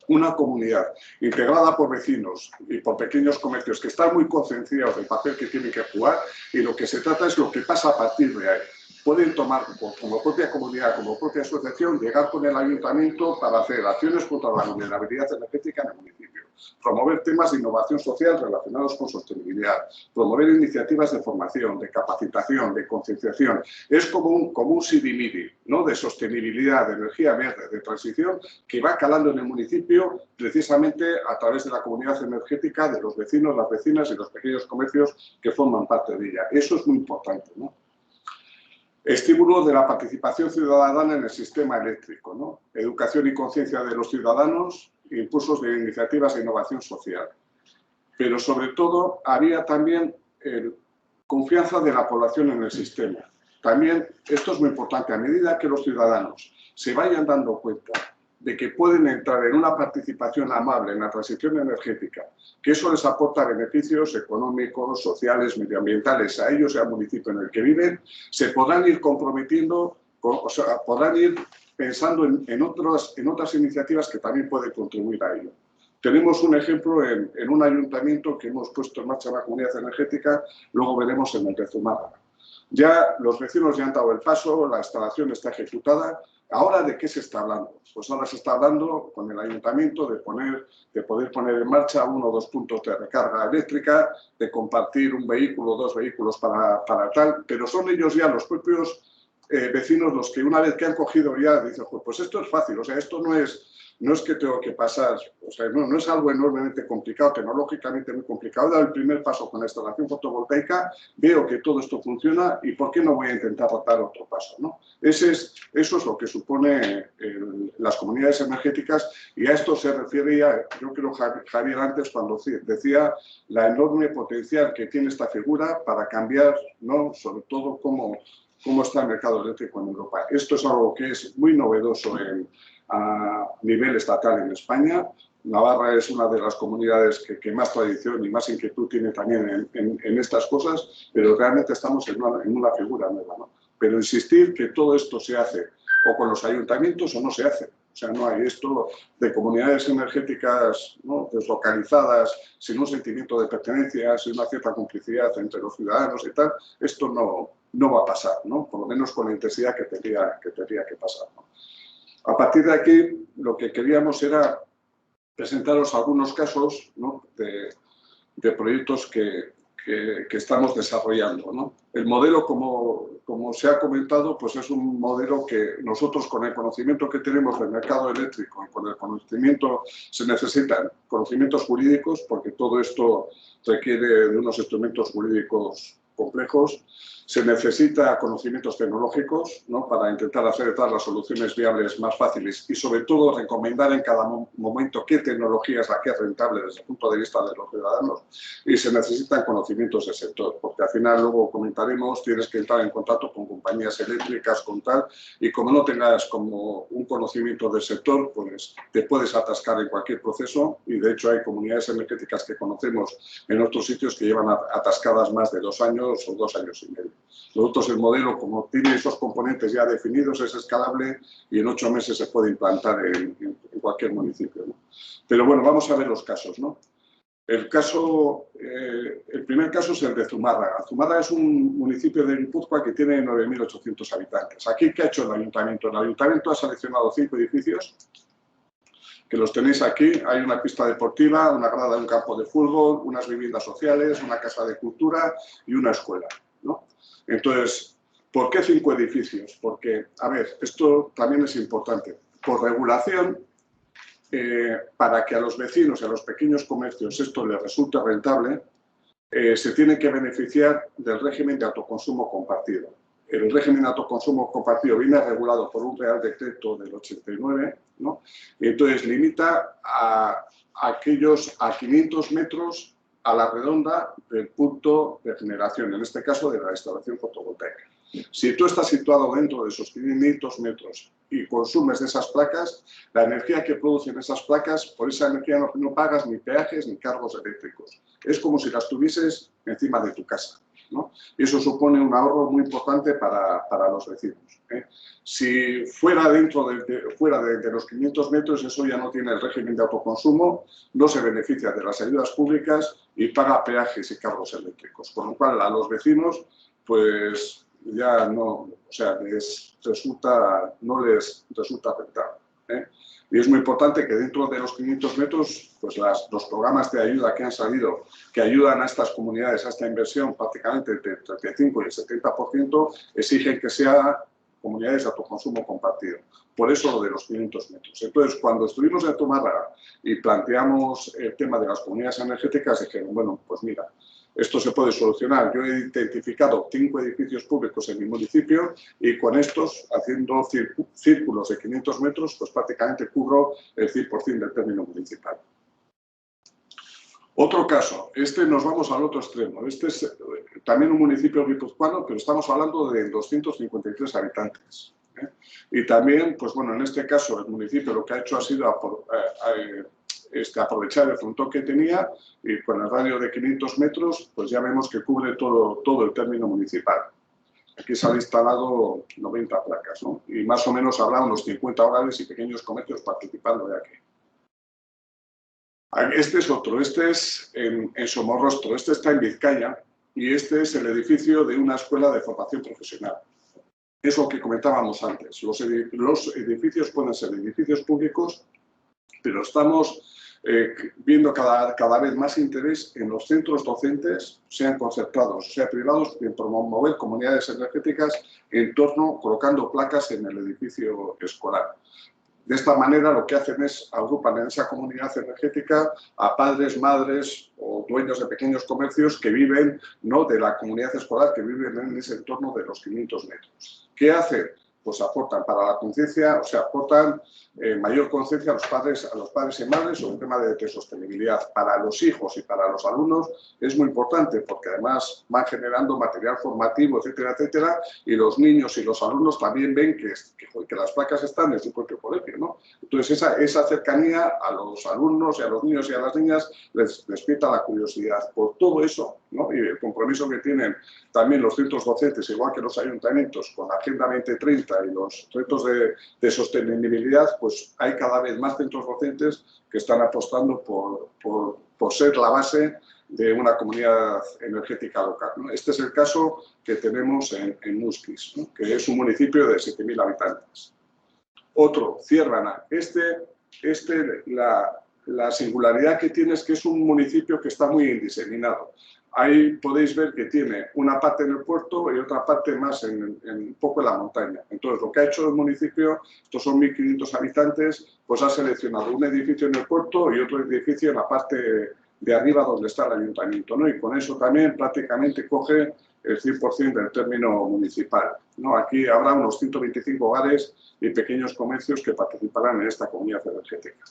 una comunidad integrada por vecinos y por pequeños comercios que están muy concienciados del papel que tienen que jugar, y lo que se trata es lo que pasa a partir de ahí. Pueden tomar como propia comunidad, como propia asociación, llegar con el ayuntamiento para hacer acciones contra la vulnerabilidad energética en el municipio, promover temas de innovación social relacionados con sostenibilidad, promover iniciativas de formación, de capacitación, de concienciación. Es como un sirimiri, ¿no?, de sostenibilidad, de energía verde, de transición, que va calando en el municipio precisamente a través de la comunidad energética, de los vecinos, las vecinas y los pequeños comercios que forman parte de ella. Eso es muy importante, ¿no? Estímulo de la participación ciudadana en el sistema eléctrico, ¿no? Educación y conciencia de los ciudadanos, impulsos de iniciativas de innovación social. Pero sobre todo había también confianza de la población en el sistema. También, esto es muy importante, a medida que los ciudadanos se vayan dando cuenta de que pueden entrar en una participación amable en la transición energética, que eso les aporta beneficios económicos, sociales, medioambientales a ellos y al municipio en el que viven, se podrán ir comprometiendo, podrán ir pensando en otras iniciativas que también pueden contribuir a ello. Tenemos un ejemplo en un ayuntamiento que hemos puesto en marcha la comunidad energética, luego veremos en el de Zumárraga. Ya los vecinos ya han dado el paso, la instalación está ejecutada. ¿Ahora de qué se está hablando? Pues ahora se está hablando con el ayuntamiento de poder poner en marcha 1 o 2 puntos de recarga eléctrica, de compartir un vehículo o 2 vehículos para tal, pero son ellos ya los propios vecinos los que una vez que han cogido ya dicen, pues esto es fácil, o sea, esto no es que tengo que pasar, o sea, no es algo enormemente complicado, tecnológicamente muy complicado. He dado el primer paso con la instalación fotovoltaica, veo que todo esto funciona y ¿por qué no voy a intentar dar otro paso, ¿no? Eso es lo que supone las comunidades energéticas, y a esto se refería, yo creo, Javier antes cuando decía la enorme potencial que tiene esta figura para cambiar, ¿no?, sobre todo cómo está el mercado eléctrico en Europa. Esto es algo que es muy novedoso a nivel estatal en España. Navarra es una de las comunidades que más tradición y más inquietud tiene también en estas cosas, pero realmente estamos en una figura nueva, ¿no? Pero insistir que todo esto se hace o con los ayuntamientos o no se hace. O sea, no hay esto de comunidades energéticas, ¿no?, deslocalizadas, sin un sentimiento de pertenencia, sin una cierta complicidad entre los ciudadanos y tal. Esto no va a pasar, ¿no?, por lo menos con la intensidad que tendría que pasar, ¿no? A partir de aquí, lo que queríamos era presentaros algunos casos, ¿no?, de proyectos que estamos desarrollando, ¿no? El modelo, como se ha comentado, pues es un modelo que nosotros, con el conocimiento que tenemos del mercado eléctrico y con el conocimiento, se necesitan conocimientos jurídicos, porque todo esto requiere de unos instrumentos jurídicos complejos. Se necesita conocimientos tecnológicos, ¿no?, para intentar hacer todas las soluciones viables más fáciles y, sobre todo, recomendar en cada momento qué tecnología es la que es rentable desde el punto de vista de los ciudadanos. Y se necesitan conocimientos del sector, porque al final, luego comentaremos, tienes que entrar en contacto con compañías eléctricas, con tal, y como no tengas como un conocimiento del sector, pues te puedes atascar en cualquier proceso. Y, de hecho, hay comunidades energéticas que conocemos en otros sitios que llevan atascadas más de 2 años o 2 años y medio. Nosotros, el modelo, como tiene esos componentes ya definidos, es escalable y en 8 meses se puede implantar en cualquier municipio, ¿no? Pero bueno, vamos a ver los casos, ¿no? El primer caso es el de Zumárraga. Zumárraga es un municipio de Guipúzcoa que tiene 9.800 habitantes. Aquí, ¿qué ha hecho el ayuntamiento? El ayuntamiento ha seleccionado 5 edificios, que los tenéis aquí. Hay una pista deportiva, una grada de un campo de fútbol, unas viviendas sociales, una casa de cultura y una escuela, ¿no? Entonces, ¿por qué 5 edificios? Porque, a ver, esto también es importante. Por regulación, para que a los vecinos y a los pequeños comercios esto les resulte rentable, se tiene que beneficiar del régimen de autoconsumo compartido. El régimen de autoconsumo compartido viene regulado por un Real Decreto del 89, ¿no? Y entonces limita a 500 metros a la redonda del punto de generación, en este caso de la instalación fotovoltaica. Si tú estás situado dentro de esos 500 metros y consumes de esas placas, la energía que producen esas placas, por esa energía no pagas ni peajes ni cargos eléctricos. Es como si las tuvieses encima de tu casa, ¿no? Y eso supone un ahorro muy importante para los vecinos, ¿eh? Si fuera fuera de los 500 metros, eso ya no tiene el régimen de autoconsumo, no se beneficia de las ayudas públicas y paga peajes y cargos eléctricos. Con lo cual, a los vecinos, pues ya no, o sea, no les resulta rentable, ¿eh? Y es muy importante que dentro de los 500 metros, pues los programas de ayuda que han salido, que ayudan a estas comunidades a esta inversión prácticamente entre el 35 y el 70%, exigen que sea comunidades de autoconsumo compartido. Por eso lo de los 500 metros. Entonces, cuando estuvimos en Zumárraga y planteamos el tema de las comunidades energéticas, dijeron, bueno, pues mira, esto se puede solucionar. Yo he identificado 5 edificios públicos en mi municipio y con estos, haciendo círculos de 500 metros, pues prácticamente cubro el 100% del término municipal. Otro caso, nos vamos al otro extremo. Este es también un municipio guipuzcoano, pero estamos hablando de 253 habitantes, ¿eh? Y también, pues bueno, en este caso el municipio lo que ha hecho ha sido aprovechar el frontón que tenía y con el radio de 500 metros, pues ya vemos que cubre todo el término municipal. Aquí se han instalado 90 placas, ¿no? Y más o menos habrá unos 50 hogares y pequeños comercios participando de aquí. Este es otro, este es en Somorrostro, este está en Vizcaya, y este es el edificio de una escuela de formación profesional. Es lo que comentábamos antes. Los edificios pueden ser edificios públicos, pero estamos viendo cada vez más interés en los centros docentes, sean concertados, sea privados, en promover comunidades energéticas en torno, colocando placas en el edificio escolar. De esta manera lo que hacen es agrupan en esa comunidad energética a padres, madres o dueños de pequeños comercios que viven, ¿no?, de la comunidad escolar, que viven en ese entorno de los 500 metros. ¿Qué hacen? Pues aportan para la conciencia, o sea, aportan mayor conciencia a los padres y madres sobre el tema de sostenibilidad. Para los hijos y para los alumnos es muy importante porque además van generando material formativo, etcétera, etcétera, y los niños y los alumnos también ven que las placas están en su propio colegio, ¿no? Entonces esa cercanía a los alumnos y a los niños y a las niñas les despierta la curiosidad. Por todo eso, ¿no?, y el compromiso que tienen también los centros docentes, igual que los ayuntamientos, con la Agenda 2030 y los retos de sostenibilidad, pues hay cada vez más centros docentes que están apostando por ser la base de una comunidad energética local, ¿no? Este es el caso que tenemos en Muskiz, ¿no?, que es un municipio de 7.000 habitantes. Otro, Ciervana. La singularidad que tiene es que es un municipio que está muy indiseminado. Ahí podéis ver que tiene una parte en el puerto y otra parte más un poco en la montaña. Entonces, lo que ha hecho el municipio, estos son 1.500 habitantes, pues ha seleccionado un edificio en el puerto y otro edificio en la parte de arriba donde está el ayuntamiento, ¿no? Y con eso también prácticamente coge el 100% del término municipal, ¿no? Aquí habrá unos 125 hogares y pequeños comercios que participarán en esta comunidad energética.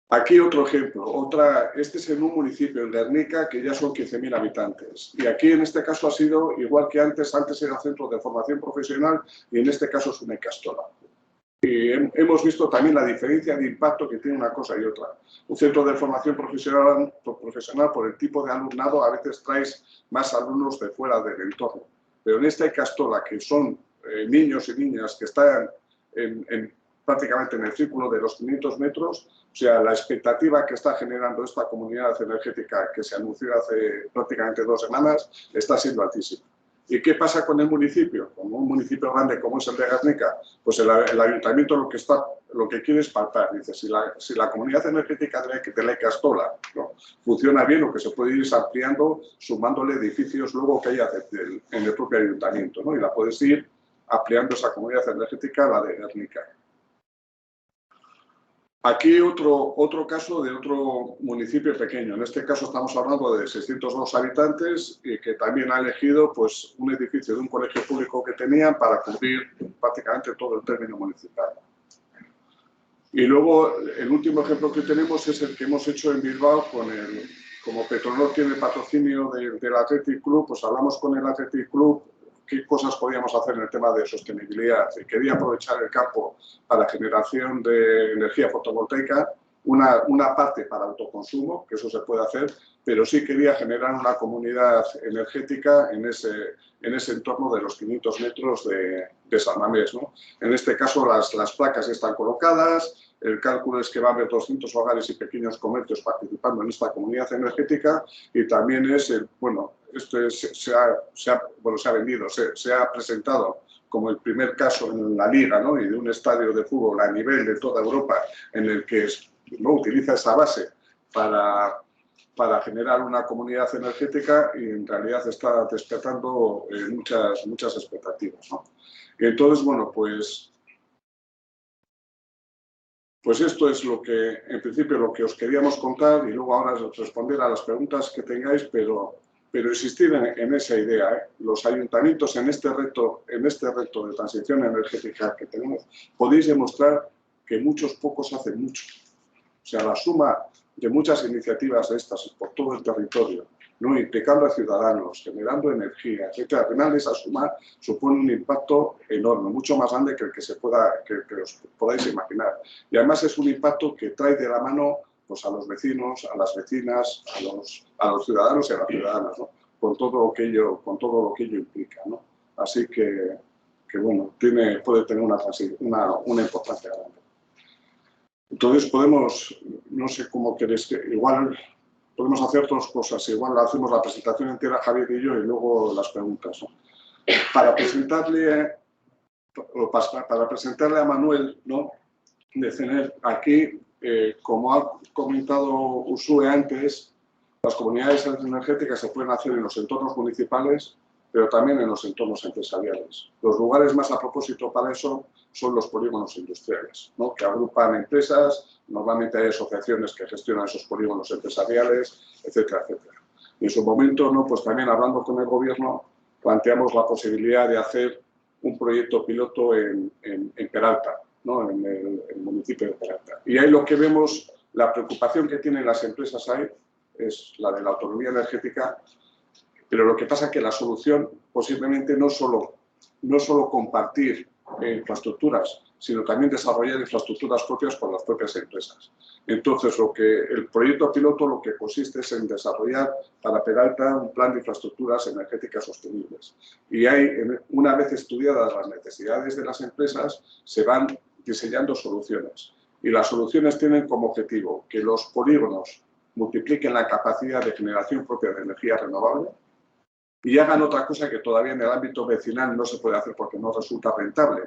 Aquí otro ejemplo, este es en un municipio, en Guernica, que ya son 15.000 habitantes. Y aquí en este caso ha sido igual que antes era centro de formación profesional y en este caso es una Icastola. Y hemos visto también la diferencia de impacto que tiene una cosa y otra. Un centro de formación profesional por el tipo de alumnado, a veces traes más alumnos de fuera del entorno. Pero en esta Icastola, que son niños y niñas que están prácticamente en el círculo de los 500 metros, o sea, la expectativa que está generando esta comunidad energética que se anunció hace prácticamente 2 semanas está siendo altísima. ¿Y qué pasa con el municipio? Como un municipio grande como es el de Guernica, pues el ayuntamiento lo que quiere es palpar. Dice, si la comunidad energética de la Icastola, ¿no?, funciona bien, lo que se puede ir es ampliando, sumándole edificios luego que haya en el propio ayuntamiento, ¿no? Y la puedes ir ampliando esa comunidad energética, la de Guernica. Aquí otro caso de otro municipio pequeño. En este caso estamos hablando de 602 habitantes y que también ha elegido, pues, un edificio de un colegio público que tenían para cubrir prácticamente todo el término municipal. Y luego el último ejemplo que tenemos es el que hemos hecho en Bilbao como Petronor tiene patrocinio del Athletic Club, pues hablamos con el Athletic Club qué cosas podíamos hacer en el tema de sostenibilidad. Y quería aprovechar el campo para generación de energía fotovoltaica, una parte para autoconsumo, que eso se puede hacer, pero sí quería generar una comunidad energética en ese entorno de los 500 metros de San Mamés, ¿no? En este caso las placas están colocadas, el cálculo es que va a haber 200 hogares y pequeños comercios participando en esta comunidad energética y también se ha vendido, se ha presentado como el primer caso en la Liga, ¿no?, y de un estadio de fútbol a nivel de toda Europa en el que no utiliza esa base para generar una comunidad energética y en realidad está despertando muchas expectativas, ¿no? Y entonces, bueno, pues esto es en principio lo que os queríamos contar y luego ahora responder a las preguntas que tengáis, pero insistir en esa idea, ¿eh? Los ayuntamientos en este reto de transición energética que tenemos, podéis demostrar que pocos hacen mucho. O sea, la suma de muchas iniciativas de estas por todo el territorio, ¿no?, implicando a ciudadanos, generando energía, etc. Al final esa suma supone un impacto enorme, mucho más grande que el que os podáis imaginar. Y además es un impacto que trae de la mano, pues, a los vecinos, a las vecinas, a los ciudadanos y a las ciudadanas, ¿no?, con todo lo que ello implica, ¿no? Así que bueno, puede tener una importancia grande. Entonces podemos, no sé cómo queréis que, igual podemos hacer dos cosas. Igual hacemos la presentación entera Javier y yo y luego las preguntas, ¿no? Para presentarle a Manuel, ¿no?, de CENER, aquí, como ha comentado Uxue antes, las comunidades energéticas se pueden hacer en los entornos municipales, pero también en los entornos empresariales. Los lugares más a propósito para eso son los polígonos industriales, ¿no?, que agrupan empresas, normalmente hay asociaciones que gestionan esos polígonos empresariales, etcétera, etcétera. Y en su momento, ¿no?, pues también hablando con el gobierno, planteamos la posibilidad de hacer un proyecto piloto en Peralta, ¿no?, en el municipio de Peralta. Y ahí lo que vemos, la preocupación que tienen las empresas ahí es la de la autonomía energética, pero lo que pasa es que la solución posiblemente no solo compartir infraestructuras, sino también desarrollar infraestructuras propias por las propias empresas. Entonces, el proyecto piloto lo que consiste es en desarrollar para Peralta un plan de infraestructuras energéticas sostenibles. Y ahí, una vez estudiadas las necesidades de las empresas, se van diseñando soluciones. Y las soluciones tienen como objetivo que los polígonos multipliquen la capacidad de generación propia de energía renovable y hagan otra cosa que todavía en el ámbito vecinal no se puede hacer porque no resulta rentable.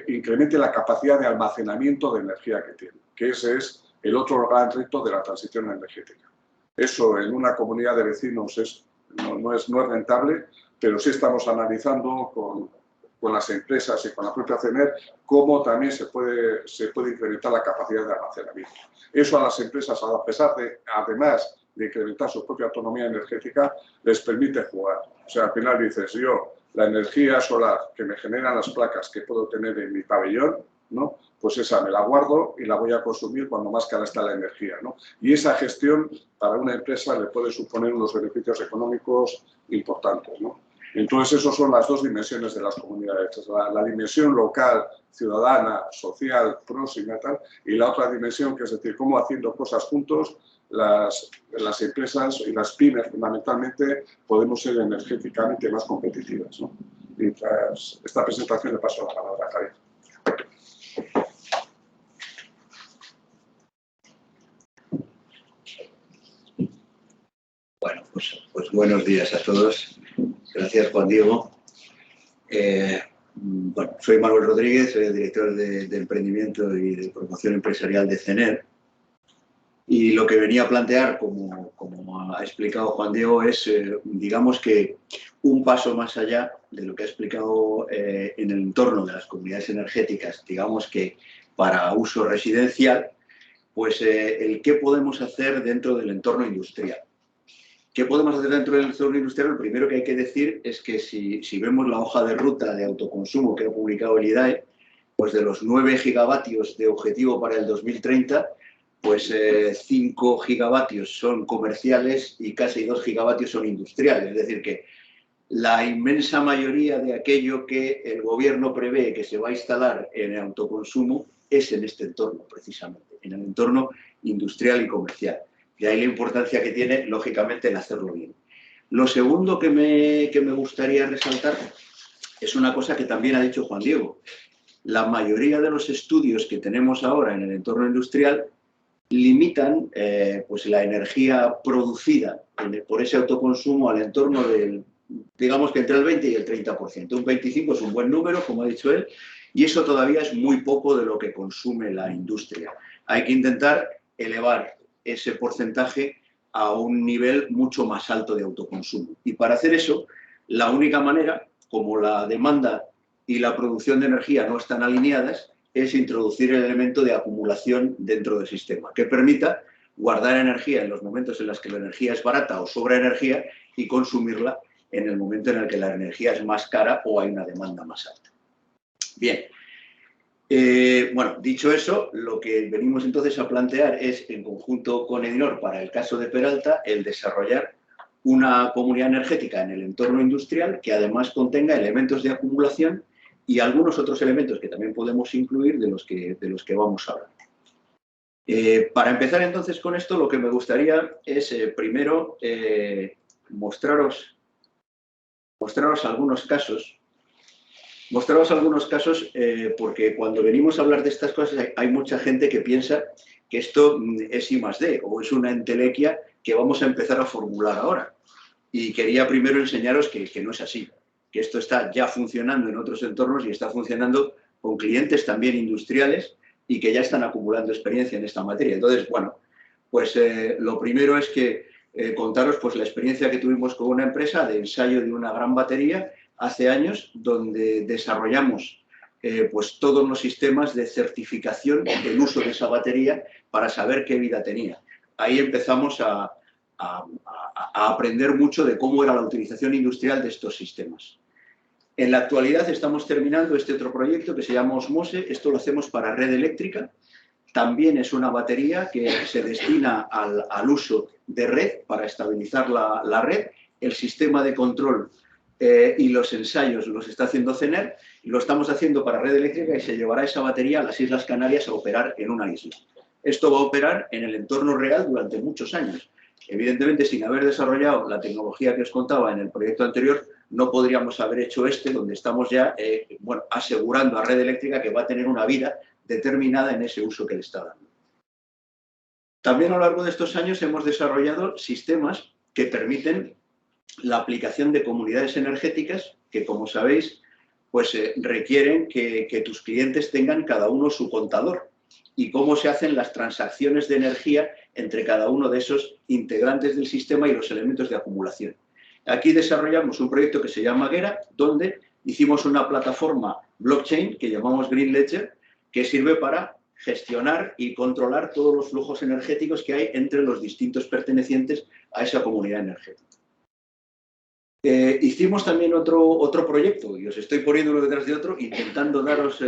Incremente la capacidad de almacenamiento de energía que tiene, que ese es el otro gran reto de la transición energética. Eso en una comunidad de vecinos no es rentable, pero sí estamos analizando con las empresas y con la propia CENER cómo también se puede incrementar la capacidad de almacenamiento. Eso a las empresas, a pesar de, además de incrementar su propia autonomía energética, les permite jugar. O sea, al final dices, yo, la energía solar que me generan las placas que puedo tener en mi pabellón, ¿no?, pues esa me la guardo y la voy a consumir cuando más cara está la energía, ¿no? Y esa gestión para una empresa le puede suponer unos beneficios económicos importantes, ¿no? Entonces, esas son las dos dimensiones de las comunidades, la dimensión local, ciudadana, social, próxima, tal, y la otra dimensión, que es decir, cómo haciendo cosas juntos, las empresas y las pymes, fundamentalmente, podemos ser energéticamente más competitivas, ¿no? Y tras esta presentación le paso la palabra a Javier. Bueno, pues buenos días a todos. Gracias, Juan Diego. Bueno, soy Manuel Rodríguez, soy el director de Emprendimiento y de Promoción Empresarial de CENER. Y lo que venía a plantear, como ha explicado Juan Diego, es, digamos que, un paso más allá de lo que ha explicado en el entorno de las comunidades energéticas, digamos que para uso residencial, pues el qué podemos hacer dentro del entorno industrial. ¿Qué podemos hacer dentro del entorno industrial? Lo primero que hay que decir es que si vemos la hoja de ruta de autoconsumo que ha publicado el IDAE, pues de los 9 gigavatios de objetivo para el 2030, pues 5 gigavatios son comerciales y casi 2 gigavatios son industriales. Es decir, que la inmensa mayoría de aquello que el gobierno prevé que se va a instalar en el autoconsumo es en este entorno, precisamente, en el entorno industrial y comercial. De ahí la importancia que tiene, lógicamente, el hacerlo bien. Lo segundo que me gustaría resaltar es una cosa que también ha dicho Juan Diego. La mayoría de los estudios que tenemos ahora en el entorno industrial limitan pues la energía producida por ese autoconsumo al entorno del, digamos que entre el 20 y el 30%. Un 25 es un buen número, como ha dicho él, y eso todavía es muy poco de lo que consume la industria. Hay que intentar elevar ese porcentaje a un nivel mucho más alto de autoconsumo. Y para hacer eso, la única manera, como la demanda y la producción de energía no están alineadas, es introducir el elemento de acumulación dentro del sistema, que permita guardar energía en los momentos en los que la energía es barata o sobra energía y consumirla en el momento en el que la energía es más cara o hay una demanda más alta. Bien. Bueno, dicho eso, lo que venimos entonces a plantear es, en conjunto con Edinor, para el caso de Peralta, el desarrollar una comunidad energética en el entorno industrial que además contenga elementos de acumulación y algunos otros elementos que también podemos incluir de los que vamos a hablar. Para empezar entonces con esto, lo que me gustaría es primero mostraros algunos casos. Porque cuando venimos a hablar de estas cosas hay mucha gente que piensa que esto es I+D o es una entelequia que vamos a empezar a formular ahora. Y quería primero enseñaros que no es así, que esto está ya funcionando en otros entornos y está funcionando con clientes también industriales y que ya están acumulando experiencia en esta materia. Entonces, bueno, pues lo primero es que contaros pues la experiencia que tuvimos con una empresa de ensayo de una gran batería hace años, donde desarrollamos pues todos los sistemas de certificación del uso de esa batería para saber qué vida tenía. Ahí empezamos a aprender mucho de cómo era la utilización industrial de estos sistemas. En la actualidad estamos terminando este otro proyecto que se llama Osmose. Esto lo hacemos para red eléctrica. También es una batería que se destina al uso de red para estabilizar la red. El sistema de control y los ensayos los está haciendo CENER. Y lo estamos haciendo para red eléctrica y se llevará esa batería a las Islas Canarias a operar en una isla. Esto va a operar en el entorno real durante muchos años. Evidentemente, sin haber desarrollado la tecnología que os contaba en el proyecto anterior, no podríamos haber hecho donde estamos ya asegurando a red eléctrica que va a tener una vida determinada en ese uso que le está dando. También a lo largo de estos años hemos desarrollado sistemas que permiten la aplicación de comunidades energéticas que, como sabéis, pues requieren que tus clientes tengan cada uno su contador y cómo se hacen las transacciones de energía entre cada uno de esos integrantes del sistema y los elementos de acumulación. Aquí desarrollamos un proyecto que se llama Gera, donde hicimos una plataforma blockchain que llamamos Green Ledger, que sirve para gestionar y controlar todos los flujos energéticos que hay entre los distintos pertenecientes a esa comunidad energética. Hicimos también otro proyecto, y os estoy poniendo uno detrás de otro, intentando daros,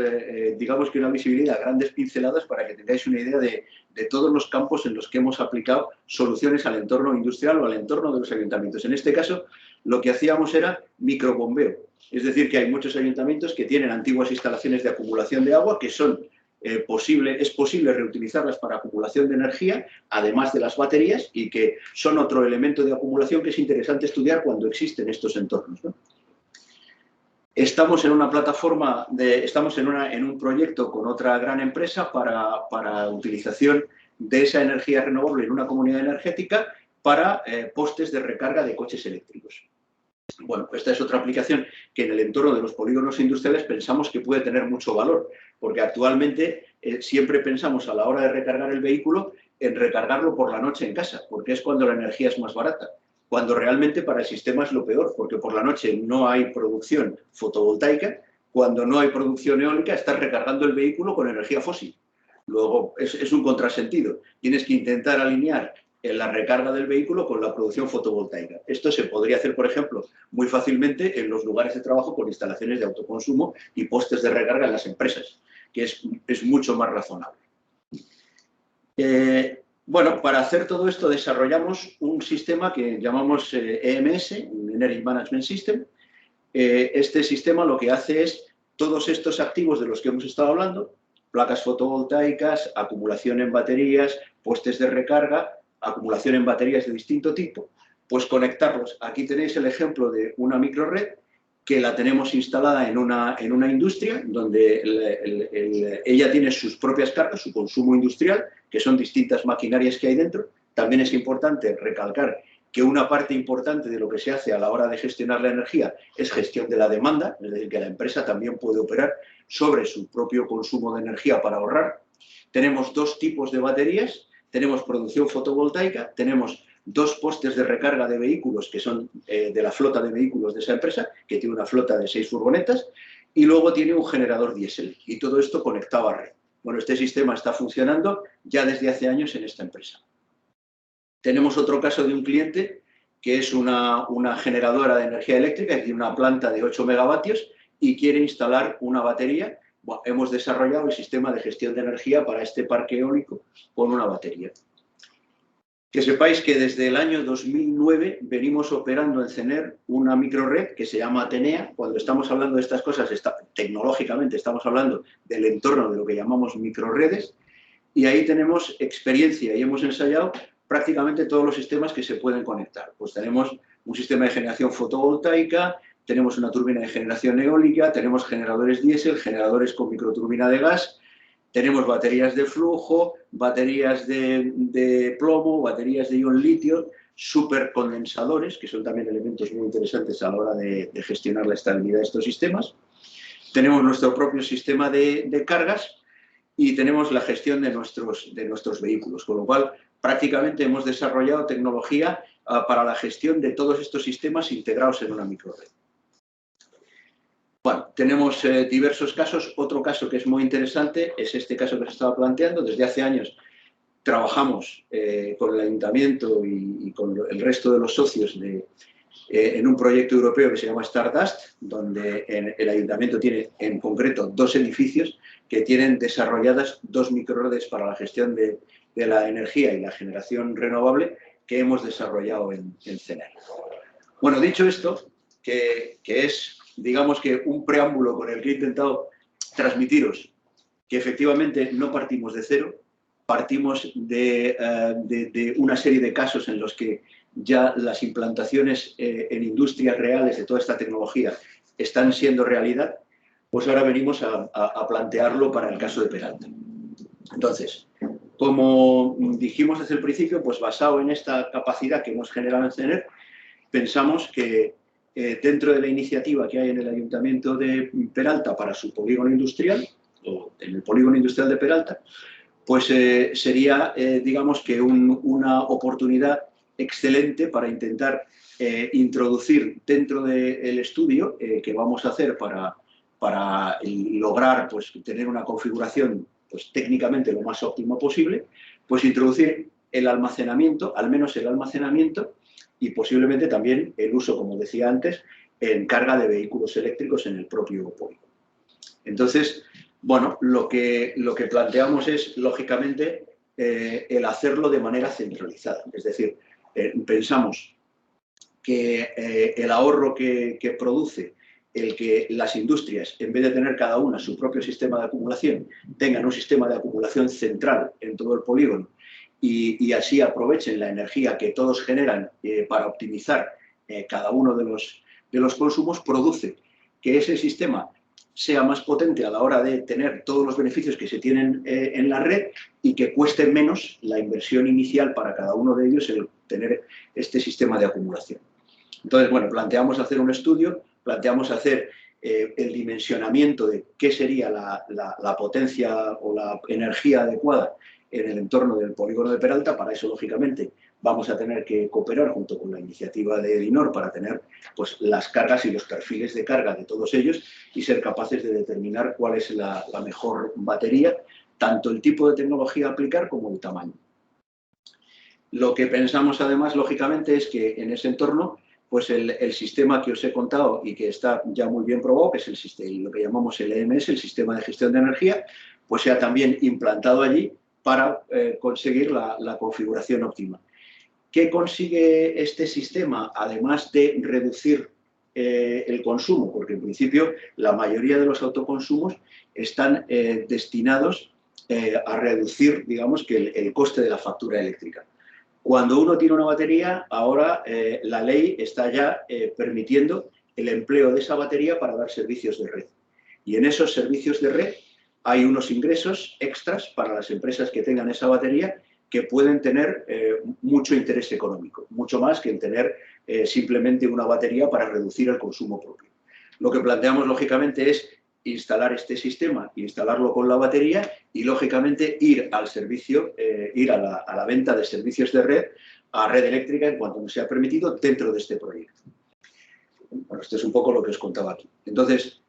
digamos que una visibilidad, grandes pinceladas para que tengáis una idea de todos los campos en los que hemos aplicado soluciones al entorno industrial o al entorno de los ayuntamientos. En este caso, lo que hacíamos era microbombeo. Es decir, que hay muchos ayuntamientos que tienen antiguas instalaciones de acumulación de agua que son es posible reutilizarlas para acumulación de energía, además de las baterías, y que son otro elemento de acumulación que es interesante estudiar cuando existen estos entornos, ¿no? Estamos en una plataforma, estamos en un proyecto con otra gran empresa para utilización de esa energía renovable en una comunidad energética para postes de recarga de coches eléctricos. Bueno, esta es otra aplicación que en el entorno de los polígonos industriales pensamos que puede tener mucho valor, porque actualmente siempre pensamos a la hora de recargar el vehículo en recargarlo por la noche en casa, porque es cuando la energía es más barata, cuando realmente para el sistema es lo peor, porque por la noche no hay producción fotovoltaica, cuando no hay producción eólica estás recargando el vehículo con energía fósil. Luego es un contrasentido, tienes que intentar alinear la recarga del vehículo con la producción fotovoltaica. Esto se podría hacer, por ejemplo, muy fácilmente en los lugares de trabajo con instalaciones de autoconsumo y postes de recarga en las empresas, que es mucho más razonable. Bueno, para hacer todo esto desarrollamos un sistema que llamamos EMS, un Energy Management System. Este sistema lo que hace es todos estos activos de los que hemos estado hablando, placas fotovoltaicas, acumulación en baterías, postes de recarga, acumulación en baterías de distinto tipo, pues conectarlos. Aquí tenéis el ejemplo de una microred que la tenemos instalada en una industria donde ella tiene sus propias cargas, su consumo industrial, que son distintas maquinarias que hay dentro. También es importante recalcar que una parte importante de lo que se hace a la hora de gestionar la energía es gestión de la demanda, es decir, que la empresa también puede operar sobre su propio consumo de energía para ahorrar. Tenemos dos tipos de baterías. Tenemos producción fotovoltaica, tenemos dos postes de recarga de vehículos que son de la flota de vehículos de esa empresa, que tiene una flota de 6 furgonetas, y luego tiene un generador diésel, y todo esto conectado a red. Bueno, este sistema está funcionando ya desde hace años en esta empresa. Tenemos otro caso de un cliente que es una generadora de energía eléctrica, es decir, una planta de 8 megavatios, y quiere instalar una batería. Bueno, hemos desarrollado el sistema de gestión de energía para este parque eólico con una batería. Que sepáis que desde el año 2009 venimos operando en CENER una microred que se llama Atenea. Cuando estamos hablando de estas cosas, tecnológicamente estamos hablando del entorno de lo que llamamos microredes, y ahí tenemos experiencia y hemos ensayado prácticamente todos los sistemas que se pueden conectar. Pues tenemos un sistema de generación fotovoltaica, tenemos una turbina de generación eólica, tenemos generadores diésel, generadores con microturbina de gas, Tenemos baterías de flujo, baterías de plomo, baterías de ion litio, supercondensadores, que son también elementos muy interesantes a la hora de gestionar la estabilidad de estos sistemas. Tenemos nuestro propio sistema de cargas y tenemos la gestión de nuestros vehículos, con lo cual prácticamente hemos desarrollado tecnología para la gestión de todos estos sistemas integrados en una microred. Bueno, tenemos diversos casos. Otro caso que es muy interesante es este caso que se estaba planteando. Desde hace años trabajamos con el Ayuntamiento y con el resto de los socios en un proyecto europeo que se llama Stardust, donde el Ayuntamiento tiene en concreto 2 edificios que tienen desarrolladas 2 microredes para la gestión de la energía y la generación renovable que hemos desarrollado en CENER. Bueno, dicho esto, que es, digamos que un preámbulo con el que he intentado transmitiros que efectivamente no partimos de cero, partimos de una serie de casos en los que ya las implantaciones en industrias reales de toda esta tecnología están siendo realidad, pues ahora venimos a plantearlo para el caso de Peralta. Entonces, como dijimos desde el principio, pues basado en esta capacidad que hemos generado en CENER, pensamos que dentro de la iniciativa que hay en el Ayuntamiento de Peralta para su polígono industrial, o en el polígono industrial de Peralta, pues sería, digamos que una oportunidad excelente para intentar introducir dentro del estudio que vamos a hacer para lograr pues, tener una configuración pues, técnicamente lo más óptima posible, pues introducir el almacenamiento, al menos el almacenamiento, y posiblemente también el uso, como decía antes, en carga de vehículos eléctricos en el propio polígono. Entonces, bueno, lo que planteamos es, lógicamente, el hacerlo de manera centralizada. Es decir, pensamos que el ahorro que produce el que las industrias, en vez de tener cada una su propio sistema de acumulación, tengan un sistema de acumulación central en todo el polígono y así aprovechen la energía que todos generan para optimizar cada uno de los consumos, produce que ese sistema sea más potente a la hora de tener todos los beneficios que se tienen en la red y que cueste menos la inversión inicial para cada uno de ellos el tener este sistema de acumulación. Entonces, bueno, planteamos hacer un estudio, planteamos hacer el dimensionamiento de qué sería la potencia o la energía adecuada en el entorno del polígono de Peralta. Para eso, lógicamente, vamos a tener que cooperar junto con la iniciativa de Edinor para tener pues, las cargas y los perfiles de carga de todos ellos y ser capaces de determinar cuál es la mejor batería, tanto el tipo de tecnología a aplicar como el tamaño. Lo que pensamos además, lógicamente, es que en ese entorno pues el sistema que os he contado y que está ya muy bien probado, que es lo que llamamos el EMS, el Sistema de Gestión de Energía, pues sea también implantado allí para conseguir la configuración óptima. ¿Qué consigue este sistema? Además de reducir el consumo, porque en principio la mayoría de los autoconsumos están destinados a reducir, digamos, que el coste de la factura eléctrica. Cuando uno tiene una batería, ahora la ley está ya permitiendo el empleo de esa batería para dar servicios de red. Y en esos servicios de red hay unos ingresos extras para las empresas que tengan esa batería que pueden tener mucho interés económico, mucho más que el tener simplemente una batería para reducir el consumo propio. Lo que planteamos, lógicamente, es instalar este sistema, instalarlo con la batería y, lógicamente, ir al servicio, ir a la venta de servicios de red, a red eléctrica en cuanto nos sea permitido dentro de este proyecto. Bueno, esto es un poco lo que os contaba aquí. Entonces,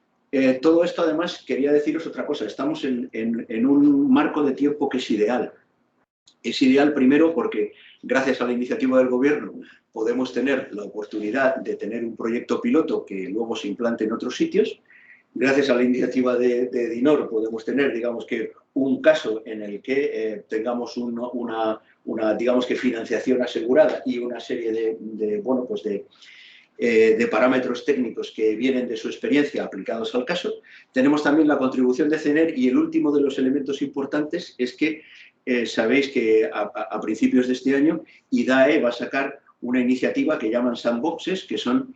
todo esto, además, quería deciros otra cosa. Estamos en un marco de tiempo que es ideal. Es ideal primero porque, gracias a la iniciativa del Gobierno, podemos tener la oportunidad de tener un proyecto piloto que luego se implante en otros sitios. Gracias a la iniciativa de Edinor podemos tener, digamos que, un caso en el que tengamos una digamos que, financiación asegurada y una serie de parámetros técnicos que vienen de su experiencia aplicados al caso. Tenemos también la contribución de CENER y el último de los elementos importantes es que sabéis que a principios de este año IDAE va a sacar una iniciativa que llaman sandboxes, que son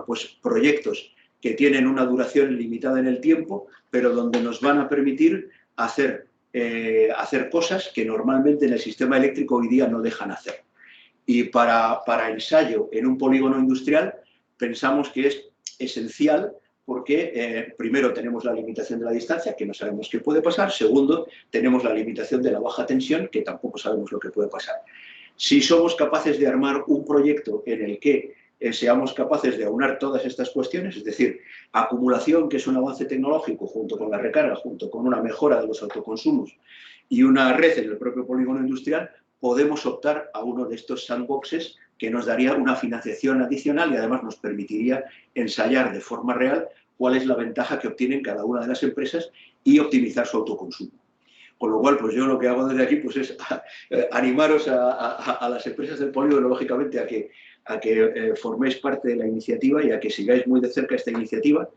pues proyectos que tienen una duración limitada en el tiempo, pero donde nos van a permitir hacer cosas que normalmente en el sistema eléctrico hoy día no dejan hacer. Y para ensayo en un polígono industrial pensamos que es esencial porque, primero, tenemos la limitación de la distancia, que no sabemos qué puede pasar. Segundo, tenemos la limitación de la baja tensión, que tampoco sabemos lo que puede pasar. Si somos capaces de armar un proyecto en el que seamos capaces de aunar todas estas cuestiones, es decir, acumulación, que es un avance tecnológico, junto con la recarga, junto con una mejora de los autoconsumos y una red en el propio polígono industrial, podemos optar a uno de estos sandboxes que nos daría una financiación adicional y además nos permitiría ensayar de forma real cuál es la ventaja que obtienen cada una de las empresas y optimizar su autoconsumo. Con lo cual, pues yo lo que hago desde aquí pues es animaros a las empresas del polígono, lógicamente, a que forméis parte de la iniciativa y a que sigáis muy de cerca esta iniciativa.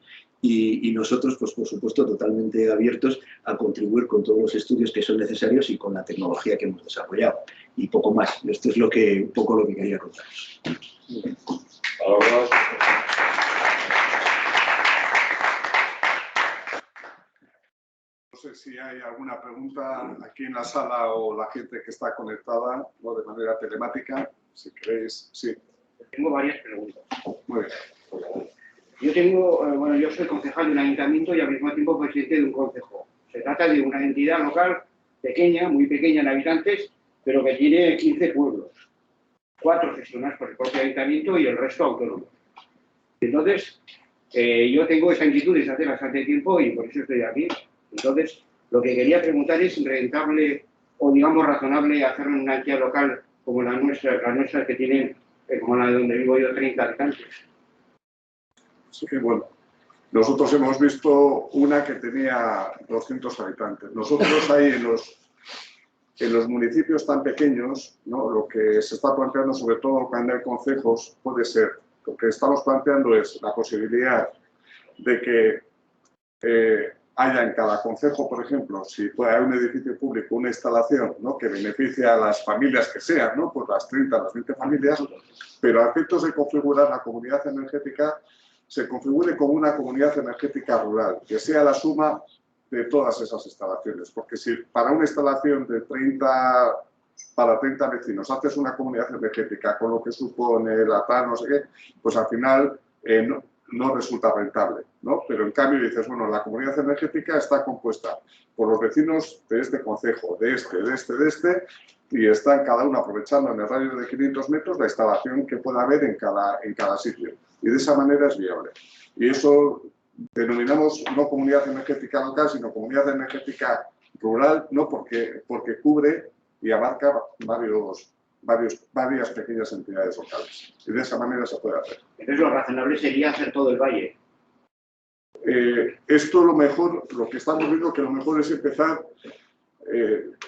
Y nosotros, pues por supuesto, totalmente abiertos a contribuir con todos los estudios que son necesarios y con la tecnología que hemos desarrollado. Y poco más. Esto es un poco lo que quería contaros. No sé si hay alguna pregunta aquí en la sala o la gente que está conectada, ¿no?, de manera telemática. Si queréis, sí. Tengo varias preguntas. Muy bien. Yo soy concejal de un ayuntamiento y al mismo tiempo presidente de un concejo. Se trata de una entidad local pequeña, muy pequeña en habitantes, pero que tiene 15 pueblos. 4 gestionados por el propio ayuntamiento y el resto autónomos. Entonces, yo tengo esa inquietud desde hace bastante tiempo y por eso estoy aquí. Entonces, lo que quería preguntar es rentable o, digamos, razonable hacerlo en una entidad local como las nuestras que tienen, como la de donde vivo yo, 30 habitantes. Sí, bueno, nosotros hemos visto una que tenía 200 habitantes. Nosotros ahí en los municipios tan pequeños, ¿no?, lo que se está planteando, sobre todo cuando hay concejos, puede ser, lo que estamos planteando es la posibilidad de que haya en cada concejo, por ejemplo, si puede haber un edificio público, una instalación, ¿no?, que beneficie a las familias que sean, ¿no?, pues las 30, las 20 familias, pero a efectos de configurar la comunidad energética, se configure como una comunidad energética rural, que sea la suma de todas esas instalaciones. Porque si para una instalación de 30 vecinos haces una comunidad energética con lo que supone la tal, no sé qué, pues al final no resulta rentable, ¿no? Pero en cambio dices, bueno, la comunidad energética está compuesta por los vecinos de este concejo, de este, y están cada uno aprovechando en el radio de 500 metros la instalación que pueda haber en cada sitio. Y de esa manera es viable. Y eso denominamos no comunidad energética local, sino comunidad energética rural, no porque cubre y abarca varias pequeñas entidades locales. Y de esa manera se puede hacer. Entonces lo razonable sería hacer todo el valle. Esto lo que estamos viendo que lo mejor es empezar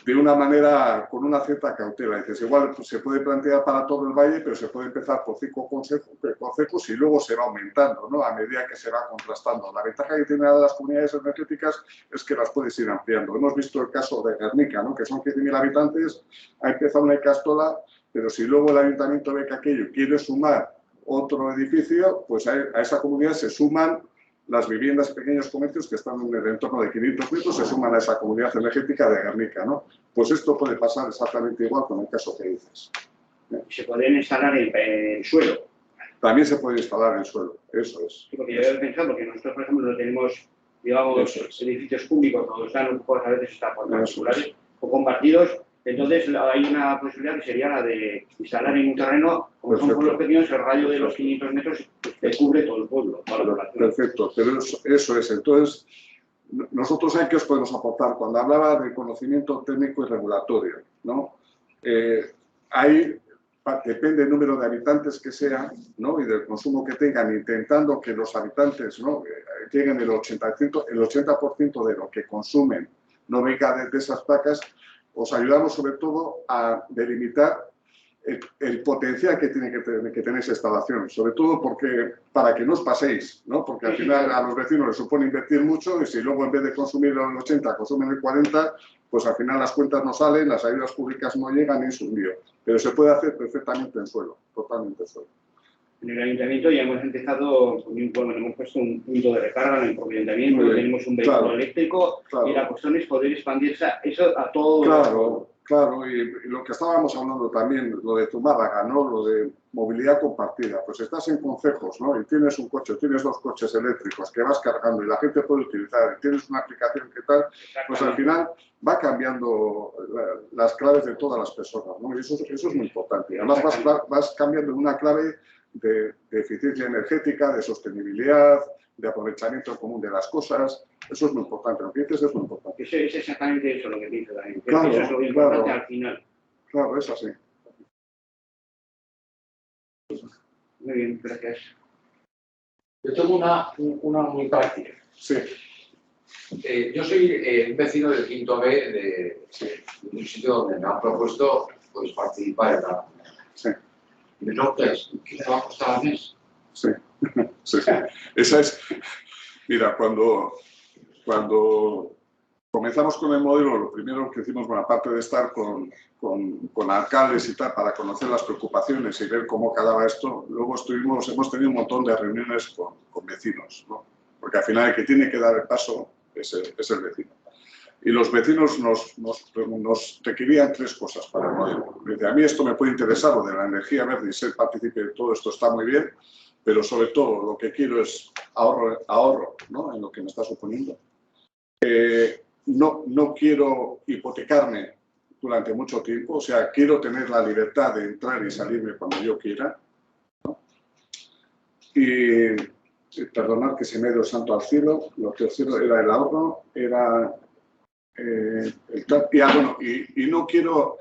de una manera, con una cierta cautela. Dices, igual pues, se puede plantear para todo el valle, pero se puede empezar por 5 concejos y luego se va aumentando, ¿no?, a medida que se va contrastando. La ventaja que tienen las comunidades energéticas es que las puedes ir ampliando. Hemos visto el caso de Guernica, ¿no?, que son 15.000 habitantes, ha empezado una Icastola, pero si luego el ayuntamiento ve que aquello quiere sumar otro edificio, pues a esa comunidad se suman las viviendas, pequeños comercios que están en el entorno de 500 metros, se suman a esa comunidad energética de Guernica, ¿no? Pues esto puede pasar exactamente igual con el caso que dices. Se pueden instalar en suelo. También se puede instalar en suelo, eso es. Sí, porque yo he pensado que nosotros, por ejemplo, no tenemos, digamos, edificios públicos, cuando están ocupados a veces están por particulares o compartidos. Entonces hay una posibilidad que sería la de instalar en un terreno, como son pueblos pequeños, el radio de los 500 metros que cubre todo el pueblo. Perfecto, pero eso es. Entonces, nosotros ¿en qué os podemos aportar? Cuando hablaba de conocimiento técnico y regulatorio, ¿no? Depende del número de habitantes que sean, ¿no?, y del consumo que tengan, intentando que los habitantes, ¿no?, lleguen el 80% de lo que consumen no venga de esas placas. Os ayudamos sobre todo a delimitar el potencial que tiene que tener esa instalación, sobre todo para que no os paséis, ¿no?, porque al final a los vecinos les supone invertir mucho y si luego en vez de consumir el 80 consumen el 40, pues al final las cuentas no salen, las ayudas públicas no llegan y es un lío. Pero se puede hacer perfectamente en suelo, totalmente en suelo. En el ayuntamiento ya hemos empezado, bueno, hemos puesto un punto de recarga en el propio ayuntamiento, tenemos un vehículo eléctrico y la cuestión es poder expandirse eso a todo. Claro, y lo que estábamos hablando también, lo de Zumárraga, ¿no? Lo de movilidad compartida. Pues estás en concejos, ¿no? Y tienes un coche, tienes 2 coches eléctricos que vas cargando y la gente puede utilizar, y tienes una aplicación que tal, pues al final va cambiando las claves de todas las personas, ¿no? Y eso es muy importante. Además vas cambiando una clave de eficiencia energética, de sostenibilidad, de aprovechamiento común de las cosas. Eso es muy importante. Lo que dices es muy importante. Es exactamente eso lo que pienso también. Claro, eso es lo importante al final. Claro, es así. Muy bien, gracias. Yo tengo una muy práctica. Sí. Yo soy un vecino del quinto B de un sitio donde me han propuesto pues, participar en la... Sí. Y me preguntas, ¿qué te va a costar al mes? Sí. Sí. Esa es... Mira, cuando comenzamos con el modelo, lo primero que hicimos, bueno, aparte de estar con alcaldes y tal, para conocer las preocupaciones y ver cómo calaba esto, luego hemos tenido un montón de reuniones con vecinos, ¿no? Porque al final el que tiene que dar el paso es el vecino. Y los vecinos nos requerían 3 cosas para el modelo. Dice, a mí esto me puede interesar, lo de la energía verde y ser partícipe de todo esto está muy bien, pero sobre todo lo que quiero es ahorro, ¿no? En lo que me está suponiendo. No quiero hipotecarme durante mucho tiempo, o sea, quiero tener la libertad de entrar y salirme cuando yo quiera, ¿no? Y perdonad que se me dio el santo al cielo, lo que el cielo era el ahorro, era y no quiero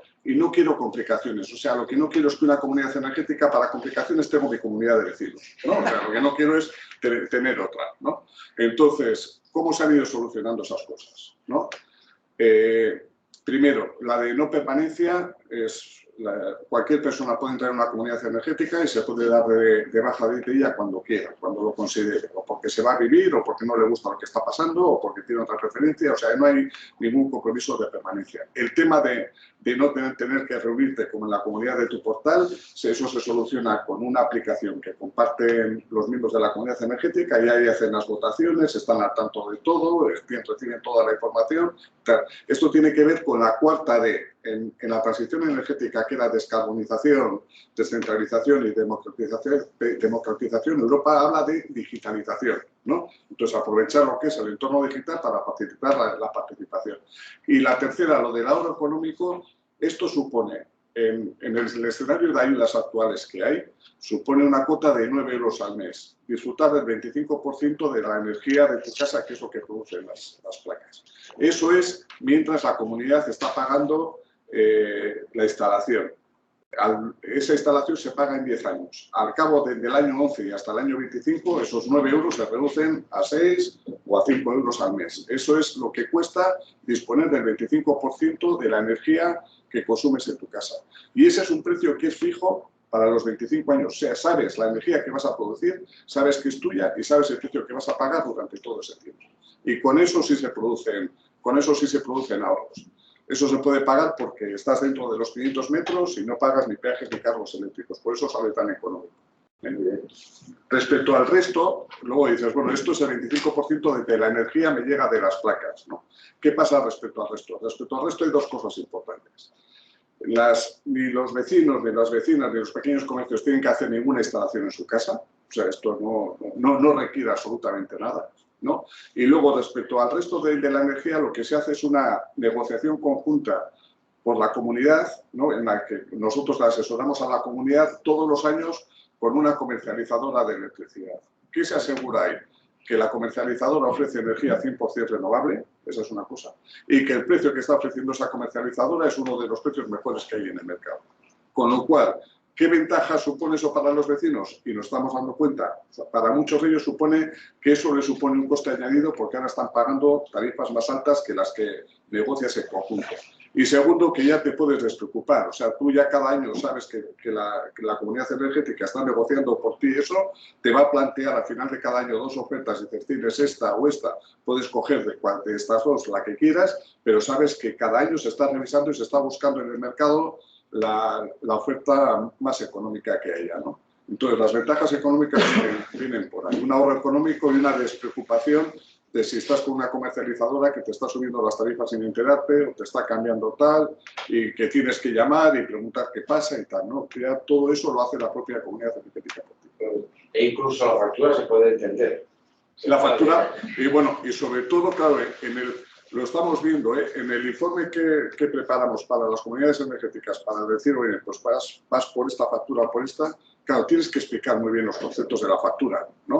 complicaciones, o sea, lo que no quiero es que una comunidad energética, para complicaciones tengo mi comunidad de vecinos, ¿no? O sea, lo que no quiero es tener otra, ¿no? Entonces, ¿cómo se han ido solucionando esas cosas, ¿no? Primero, la de no permanencia es... cualquier persona puede entrar en una comunidad energética y se puede dar de baja de ella cuando quiera, cuando lo considere, o porque se va a vivir, o porque no le gusta lo que está pasando, o porque tiene otra preferencia, o sea, no hay ningún compromiso de permanencia. El tema de no tener que reunirte como en la comunidad de tu portal, eso se soluciona con una aplicación que comparten los miembros de la comunidad energética y ahí hacen las votaciones, están al tanto de todo, reciben toda la información. Esto tiene que ver con la cuarta D, en la transición energética, que era descarbonización, descentralización y democratización, Europa habla de digitalización, ¿no? Entonces, aprovechar lo que es el entorno digital para facilitar la participación. Y la tercera, lo del ahorro económico, esto supone, en el escenario de ayudas actuales que hay, supone una cuota de 9 euros al mes. Disfrutar del 25% de la energía de tu casa, que es lo que producen las placas. Eso es mientras la comunidad está pagando la instalación. Esa instalación se paga en 10 años. Al cabo del año 11 y hasta el año 25, esos 9 euros se reducen a 6 o a 5 euros al mes. Eso es lo que cuesta disponer del 25% de la energía que consumes en tu casa. Y ese es un precio que es fijo para los 25 años. O sea, sabes la energía que vas a producir, sabes que es tuya y sabes el precio que vas a pagar durante todo ese tiempo. Y con eso sí se producen ahorros. Eso se puede pagar porque estás dentro de los 500 metros y no pagas ni peajes ni cargos eléctricos. Por eso sale tan económico. Respecto al resto, luego dices, bueno, esto es el 25% de la energía me llega de las placas, ¿no? ¿Qué pasa respecto al resto? Respecto al resto hay 2 cosas importantes. Ni los vecinos, ni las vecinas, ni los pequeños comercios tienen que hacer ninguna instalación en su casa. O sea, esto no requiere absolutamente nada, ¿no? Y luego, respecto al resto de la energía, lo que se hace es una negociación conjunta por la comunidad, ¿no? En la que nosotros la asesoramos a la comunidad todos los años con una comercializadora de electricidad. ¿Qué se asegura ahí? Que la comercializadora ofrece energía 100% renovable, esa es una cosa, y que el precio que está ofreciendo esa comercializadora es uno de los precios mejores que hay en el mercado. Con lo cual, ¿qué ventaja supone eso para los vecinos? Y nos estamos dando cuenta, o sea, para muchos de ellos supone que eso les supone un coste añadido porque ahora están pagando tarifas más altas que las que negocias en conjunto. Y segundo, que ya te puedes despreocupar, o sea, tú ya cada año sabes que la comunidad energética está negociando por ti eso, te va a plantear al final de cada año 2 ofertas y te tienes esta o esta, puedes coger de estas 2 la que quieras, pero sabes que cada año se está revisando y se está buscando en el mercado la oferta más económica que haya, ¿no? Entonces, las ventajas económicas vienen por ahí. Un ahorro económico y una despreocupación de si estás con una comercializadora que te está subiendo las tarifas sin enterarte o te está cambiando tal y que tienes que llamar y preguntar qué pasa y tal, ¿no? Que ya todo eso lo hace la propia comunidad energética por ti. E incluso la factura se puede entender. La factura, y bueno, y sobre todo, claro, lo estamos viendo, en el informe que preparamos para las comunidades energéticas, para decir, oye, pues vas por esta factura o por esta, claro, tienes que explicar muy bien los conceptos de la factura, ¿no?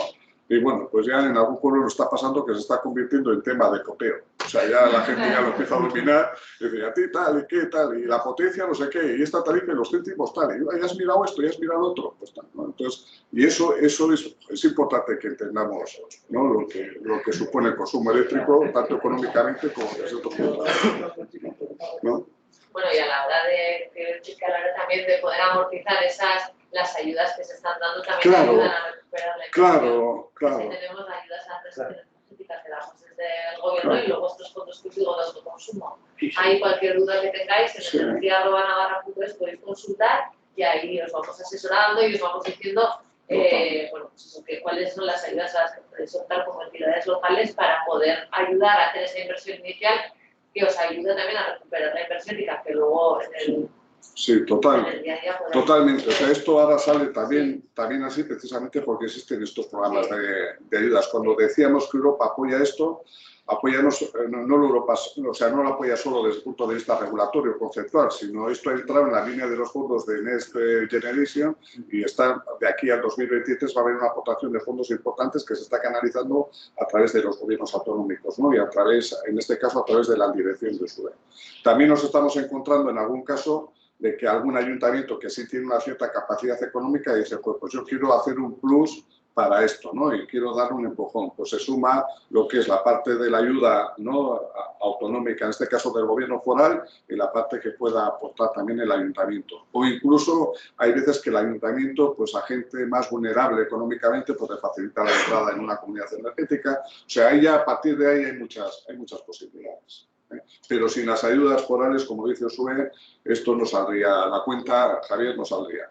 Y bueno, pues ya en algún pueblo lo está pasando que se está convirtiendo en tema de copeo. O sea, ya la gente ya lo empieza a dominar, y dice, a ti tal, y qué tal, y la potencia no sé qué, y esta tarifa y los céntimos tal, y ya has mirado esto, ya has mirado otro, pues tal, ¿no? Entonces, y eso es importante que entendamos, ¿no? Lo que supone el consumo eléctrico, tanto económicamente como desde otro punto de vista, ¿no? Bueno, y a la hora también de poder amortizar las ayudas que se están dando, también Claro, ayudan a recuperar la inversión. claro. Si tenemos ayudas a las energéticas que damos desde el gobierno y luego estos fondos que digo de autoconsumo. Ahí cualquier duda que tengáis en energia@navarra.es podéis consultar y ahí os vamos asesorando y os vamos diciendo bueno, pues eso, cuáles son las ayudas a las que podéis optar como entidades locales para poder ayudar a hacer esa inversión inicial que os ayude también a recuperar la inversión y que luego en el Sí, totalmente. O sea, esto ahora sale también así precisamente porque existen estos programas de ayudas. Cuando decíamos que Europa apoya esto, no Europa, o sea, no lo apoya solo desde el punto de vista regulatorio, conceptual, sino esto ha entrado en la línea de los fondos de Next Generation y de aquí al 2023 va a haber una aportación de fondos importantes que se está canalizando a través de los gobiernos autonómicos, ¿no? Y en este caso, a través de la dirección de SUE. También nos estamos encontrando en algún caso de que algún ayuntamiento que sí tiene una cierta capacidad económica dice, pues yo quiero hacer un plus para esto, ¿no? Y quiero dar un empujón. Pues se suma lo que es la parte de la ayuda, ¿no?, autonómica, en este caso del gobierno foral, y la parte que pueda aportar también el ayuntamiento. O incluso hay veces que el ayuntamiento, pues a gente más vulnerable económicamente, pues le facilita la entrada en una comunidad energética. O sea, ahí ya, a partir de ahí hay muchas posibilidades. Pero sin las ayudas forales, como dice Josué, esto no saldría, la cuenta, Javier, no saldría.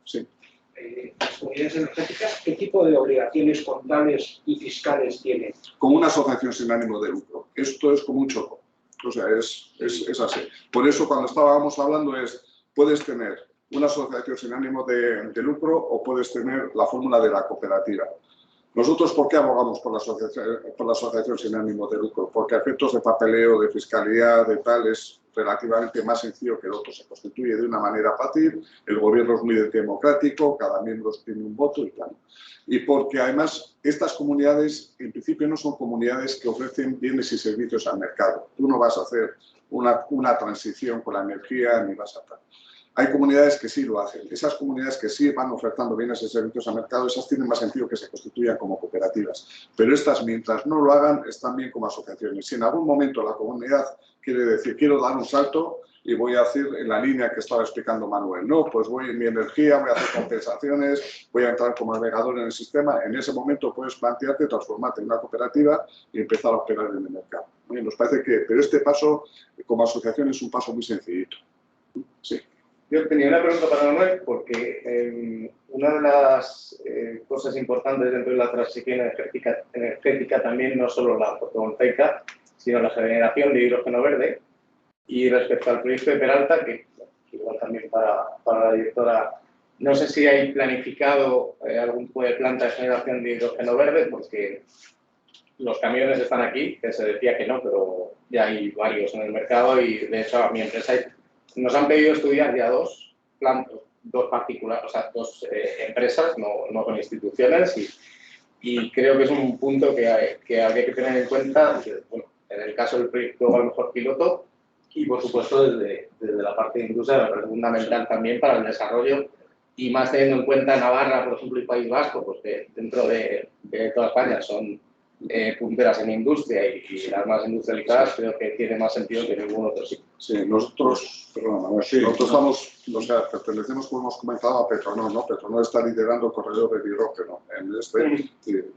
Sí. Las comunidades energéticas, ¿qué tipo de obligaciones contables y fiscales tienen? Como una asociación sin ánimo de lucro. Esto es como un choco. O sea, es así. Por eso, cuando estábamos hablando puedes tener una asociación sin ánimo de lucro o puedes tener la fórmula de la cooperativa. Nosotros, ¿por qué abogamos por la asociación sin ánimo de lucro? Porque a efectos de papeleo, de fiscalidad, de tal, es relativamente más sencillo que el otro. Se constituye de una manera fácil, el gobierno es muy democrático, cada miembro tiene un voto y tal. Y porque además estas comunidades, en principio, no son comunidades que ofrecen bienes y servicios al mercado. Tú no vas a hacer una transición con la energía ni vas a tal. Hay comunidades que sí lo hacen. Esas comunidades que sí van ofertando bienes y servicios al mercado, esas tienen más sentido que se constituyan como cooperativas. Pero estas, mientras no lo hagan, están bien como asociaciones. Si en algún momento la comunidad quiere decir, quiero dar un salto y voy a hacer en la línea que estaba explicando Manuel, no, pues voy en mi energía, voy a hacer compensaciones, voy a entrar como navegador en el sistema, en ese momento puedes plantearte transformarte en una cooperativa y empezar a operar en el mercado. Y nos parece pero este paso como asociación es un paso muy sencillito. Sí. Yo tenía una pregunta para Manuel, porque una de las cosas importantes dentro de la transición energética también no solo la fotovoltaica, sino la generación de hidrógeno verde. Y respecto al proyecto de Peralta, que igual también para la directora, no sé si hay planificado algún tipo de planta de generación de hidrógeno verde, porque los camiones están aquí, que se decía que no, pero ya hay varios en el mercado y de hecho a mi empresa nos han pedido estudiar ya dos particulares, o sea, dos empresas, no con instituciones, y creo que es un punto que habría que tener en cuenta, bueno, en el caso del proyecto a lo mejor piloto, y por supuesto desde la parte de industria, pero es fundamental también para el desarrollo, y más teniendo en cuenta Navarra, por ejemplo, y País Vasco, pues que dentro de toda España son punteras en industria y las más industrializadas, creo que tiene más sentido que ningún otro sitio. Sí, nosotros estamos, o sea, pertenecemos, como hemos comentado, a Petronor, ¿no? Petronor está liderando el corredor del hidrógeno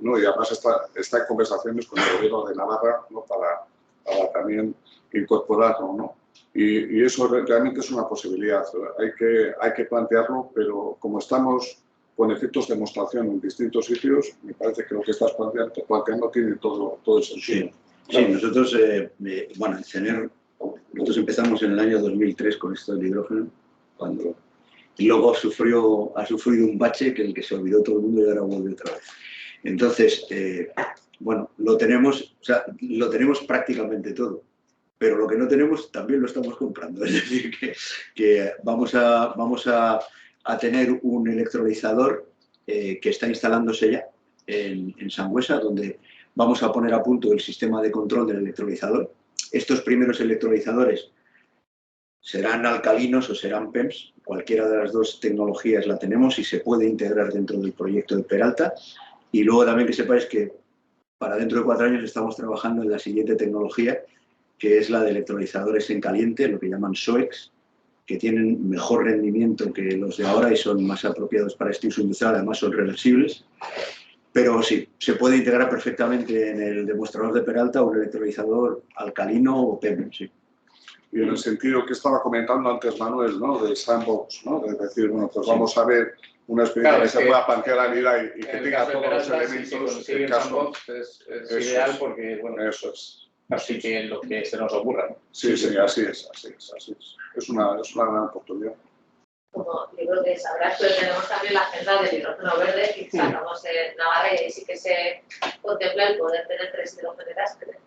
¿no? Y además está en conversaciones con el gobierno de Navarra, ¿no? para también incorporarlo, ¿no? Y eso realmente es una posibilidad. Hay que plantearlo, pero como estamos con efectos de demostración en distintos sitios, me parece que lo que estás planteando tiene todo el sentido. Sí, nosotros, bueno, en CENER, nosotros empezamos en el año 2003 con esto del hidrógeno, cuando luego ha sufrido un bache que el que se olvidó todo el mundo y ahora vuelve otra vez. Entonces, bueno, lo tenemos prácticamente todo, pero lo que no tenemos también lo estamos comprando. Es decir, que vamos a tener un electrolizador que está instalándose ya en Sangüesa, donde vamos a poner a punto el sistema de control del electrolizador. Estos primeros electrolizadores serán alcalinos o serán PEMS, cualquiera de las dos tecnologías la tenemos y se puede integrar dentro del proyecto de Peralta. Y luego también que sepáis que para dentro de 4 años estamos trabajando en la siguiente tecnología, que es la de electrolizadores en caliente, lo que llaman SOEX, que tienen mejor rendimiento que los de ahora y son más apropiados para este uso industrial, además son reversibles. Pero sí, se puede integrar perfectamente en el demostrador de Peralta un electrolizador alcalino o PEM, sí. Y en el sentido que estaba comentando antes Manuel, ¿no? De sandbox, ¿no? De decir, bueno, pues vamos a ver una experiencia que se pueda plantear a la vida y que tenga todos los elementos. En caso es ideal porque, bueno, eso es. Así que lo que se nos ocurra, ¿no? Sí, así es. Es una gran oportunidad. Como yo creo que sabrás, pero tenemos también la agenda del hidrógeno verde que sacamos en Navarra y ahí sí que se contempla el poder tener 3 hidrogeneras, pero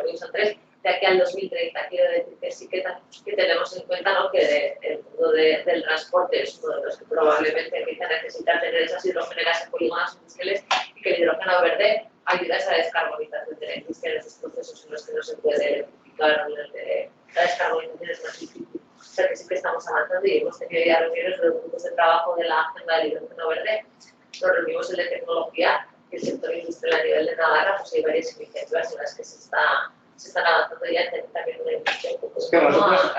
que son 3, de aquí al 2030. Quiero decir que sí que tenemos en cuenta, ¿no?, que el mundo del transporte es uno de los que probablemente empieza a necesitar tener esas hidrogeneras en polígonos industriales y que el hidrógeno verde ayuda a esa descarbonización de la industria en esos procesos en los que no se puede electrificar, la descarbonización es más difícil. O sea que sí que estamos avanzando y hemos tenido ya reuniones de los grupos de trabajo de la agenda del hidrógeno verde. Nos reunimos en de tecnología y el sector industrial a nivel de Navarra, pues hay varias iniciativas en las que se están avanzando ya en también una industria un poco nosotros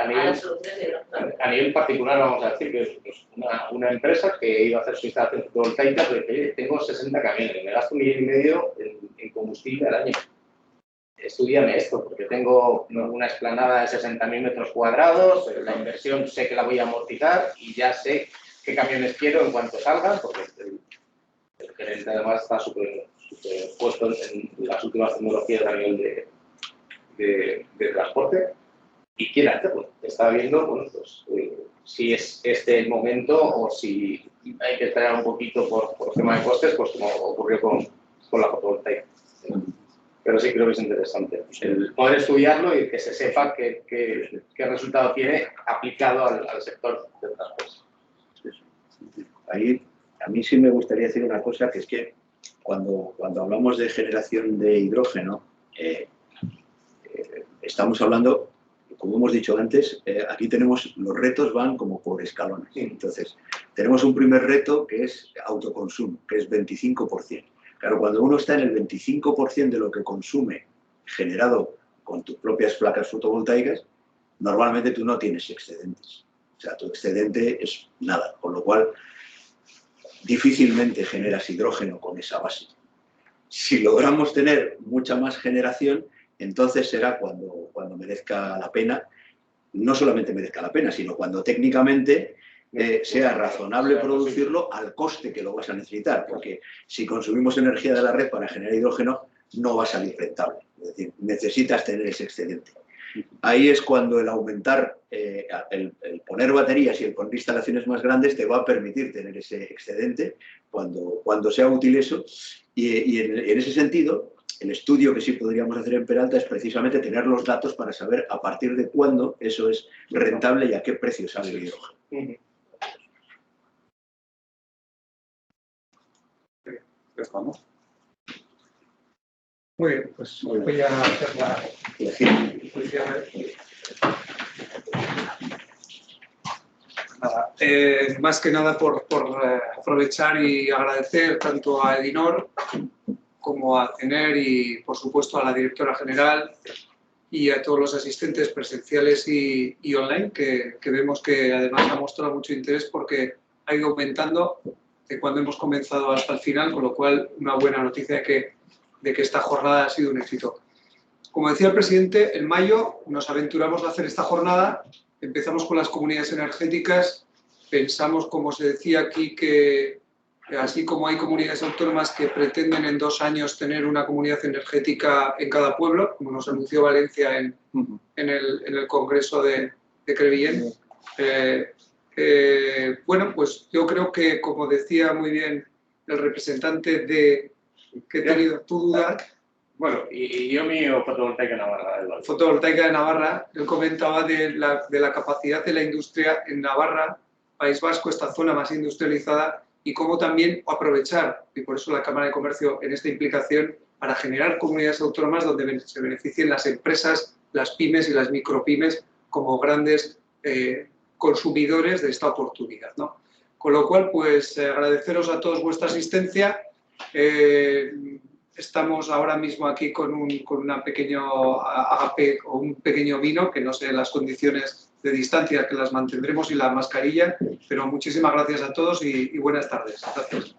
a nivel particular vamos a decir que es una empresa que iba a hacer su instalación fotovoltaica, pero que tengo 60 camiones y me gasto 1,5 millones en combustible al año. Estúdiame esto, porque tengo una explanada de 60.000 metros cuadrados, la inversión sé que la voy a amortizar y ya sé qué camiones quiero en cuanto salgan, porque el gerente además está súper puesto en las últimas tecnologías a nivel de transporte y quiere hacerlo. Está viendo, bueno, pues, si es este el momento o si hay que esperar un poquito por tema de costes, pues como ocurrió con la fotovoltaica. Pero sí creo que es interesante el poder estudiarlo y que se sepa qué resultado tiene aplicado al sector del transporte. Ahí, a mí sí me gustaría decir una cosa, que es que cuando hablamos de generación de hidrógeno, estamos hablando, como hemos dicho antes, aquí tenemos, los retos van como por escalones. Entonces, tenemos un primer reto que es autoconsumo, que es 25%. Claro, cuando uno está en el 25% de lo que consume generado con tus propias placas fotovoltaicas, normalmente tú no tienes excedentes. O sea, tu excedente es nada, con lo cual difícilmente generas hidrógeno con esa base. Si logramos tener mucha más generación, entonces será cuando merezca la pena, no solamente merezca la pena, sino cuando técnicamente sea razonable producirlo al coste que lo vas a necesitar, porque si consumimos energía de la red para generar hidrógeno, no va a salir rentable. Es decir, necesitas tener ese excedente. Ahí es cuando el aumentar, el poner baterías y el poner instalaciones más grandes te va a permitir tener ese excedente cuando sea útil eso. Y en ese sentido, el estudio que sí podríamos hacer en Peralta es precisamente tener los datos para saber a partir de cuándo eso es rentable y a qué precio sale el hidrógeno. ¿Estamos? Muy bien, pues voy a hacer la exposición. Nada, más que nada por aprovechar y agradecer tanto a Edinor como a CENER y, por supuesto, a la directora general y a todos los asistentes presenciales y online, que vemos que además ha mostrado mucho interés porque ha ido aumentando de cuando hemos comenzado hasta el final, con lo cual una buena noticia de que esta jornada ha sido un éxito. Como decía el presidente, en mayo nos aventuramos a hacer esta jornada, empezamos con las comunidades energéticas, pensamos, como se decía aquí, que así como hay comunidades autónomas que pretenden en 2 años tener una comunidad energética en cada pueblo, como nos anunció Valencia en el Congreso de Crevillent. Bueno, pues yo creo que, como decía muy bien el representante de que he tenido tu duda, Bueno, y yo mi fotovoltaica Navarra. Fotovoltaica de Navarra, él comentaba de la capacidad de la industria en Navarra, País Vasco, esta zona más industrializada, y cómo también aprovechar, y por eso la Cámara de Comercio en esta implicación, para generar comunidades autónomas donde se beneficien las empresas, las pymes y las micropymes como grandes consumidores de esta oportunidad, ¿no? Con lo cual, pues agradeceros a todos vuestra asistencia. Estamos ahora mismo aquí con una pequeño agape o un pequeño vino, que no sé las condiciones de distancia que las mantendremos, y la mascarilla, pero muchísimas gracias a todos y buenas tardes. Gracias.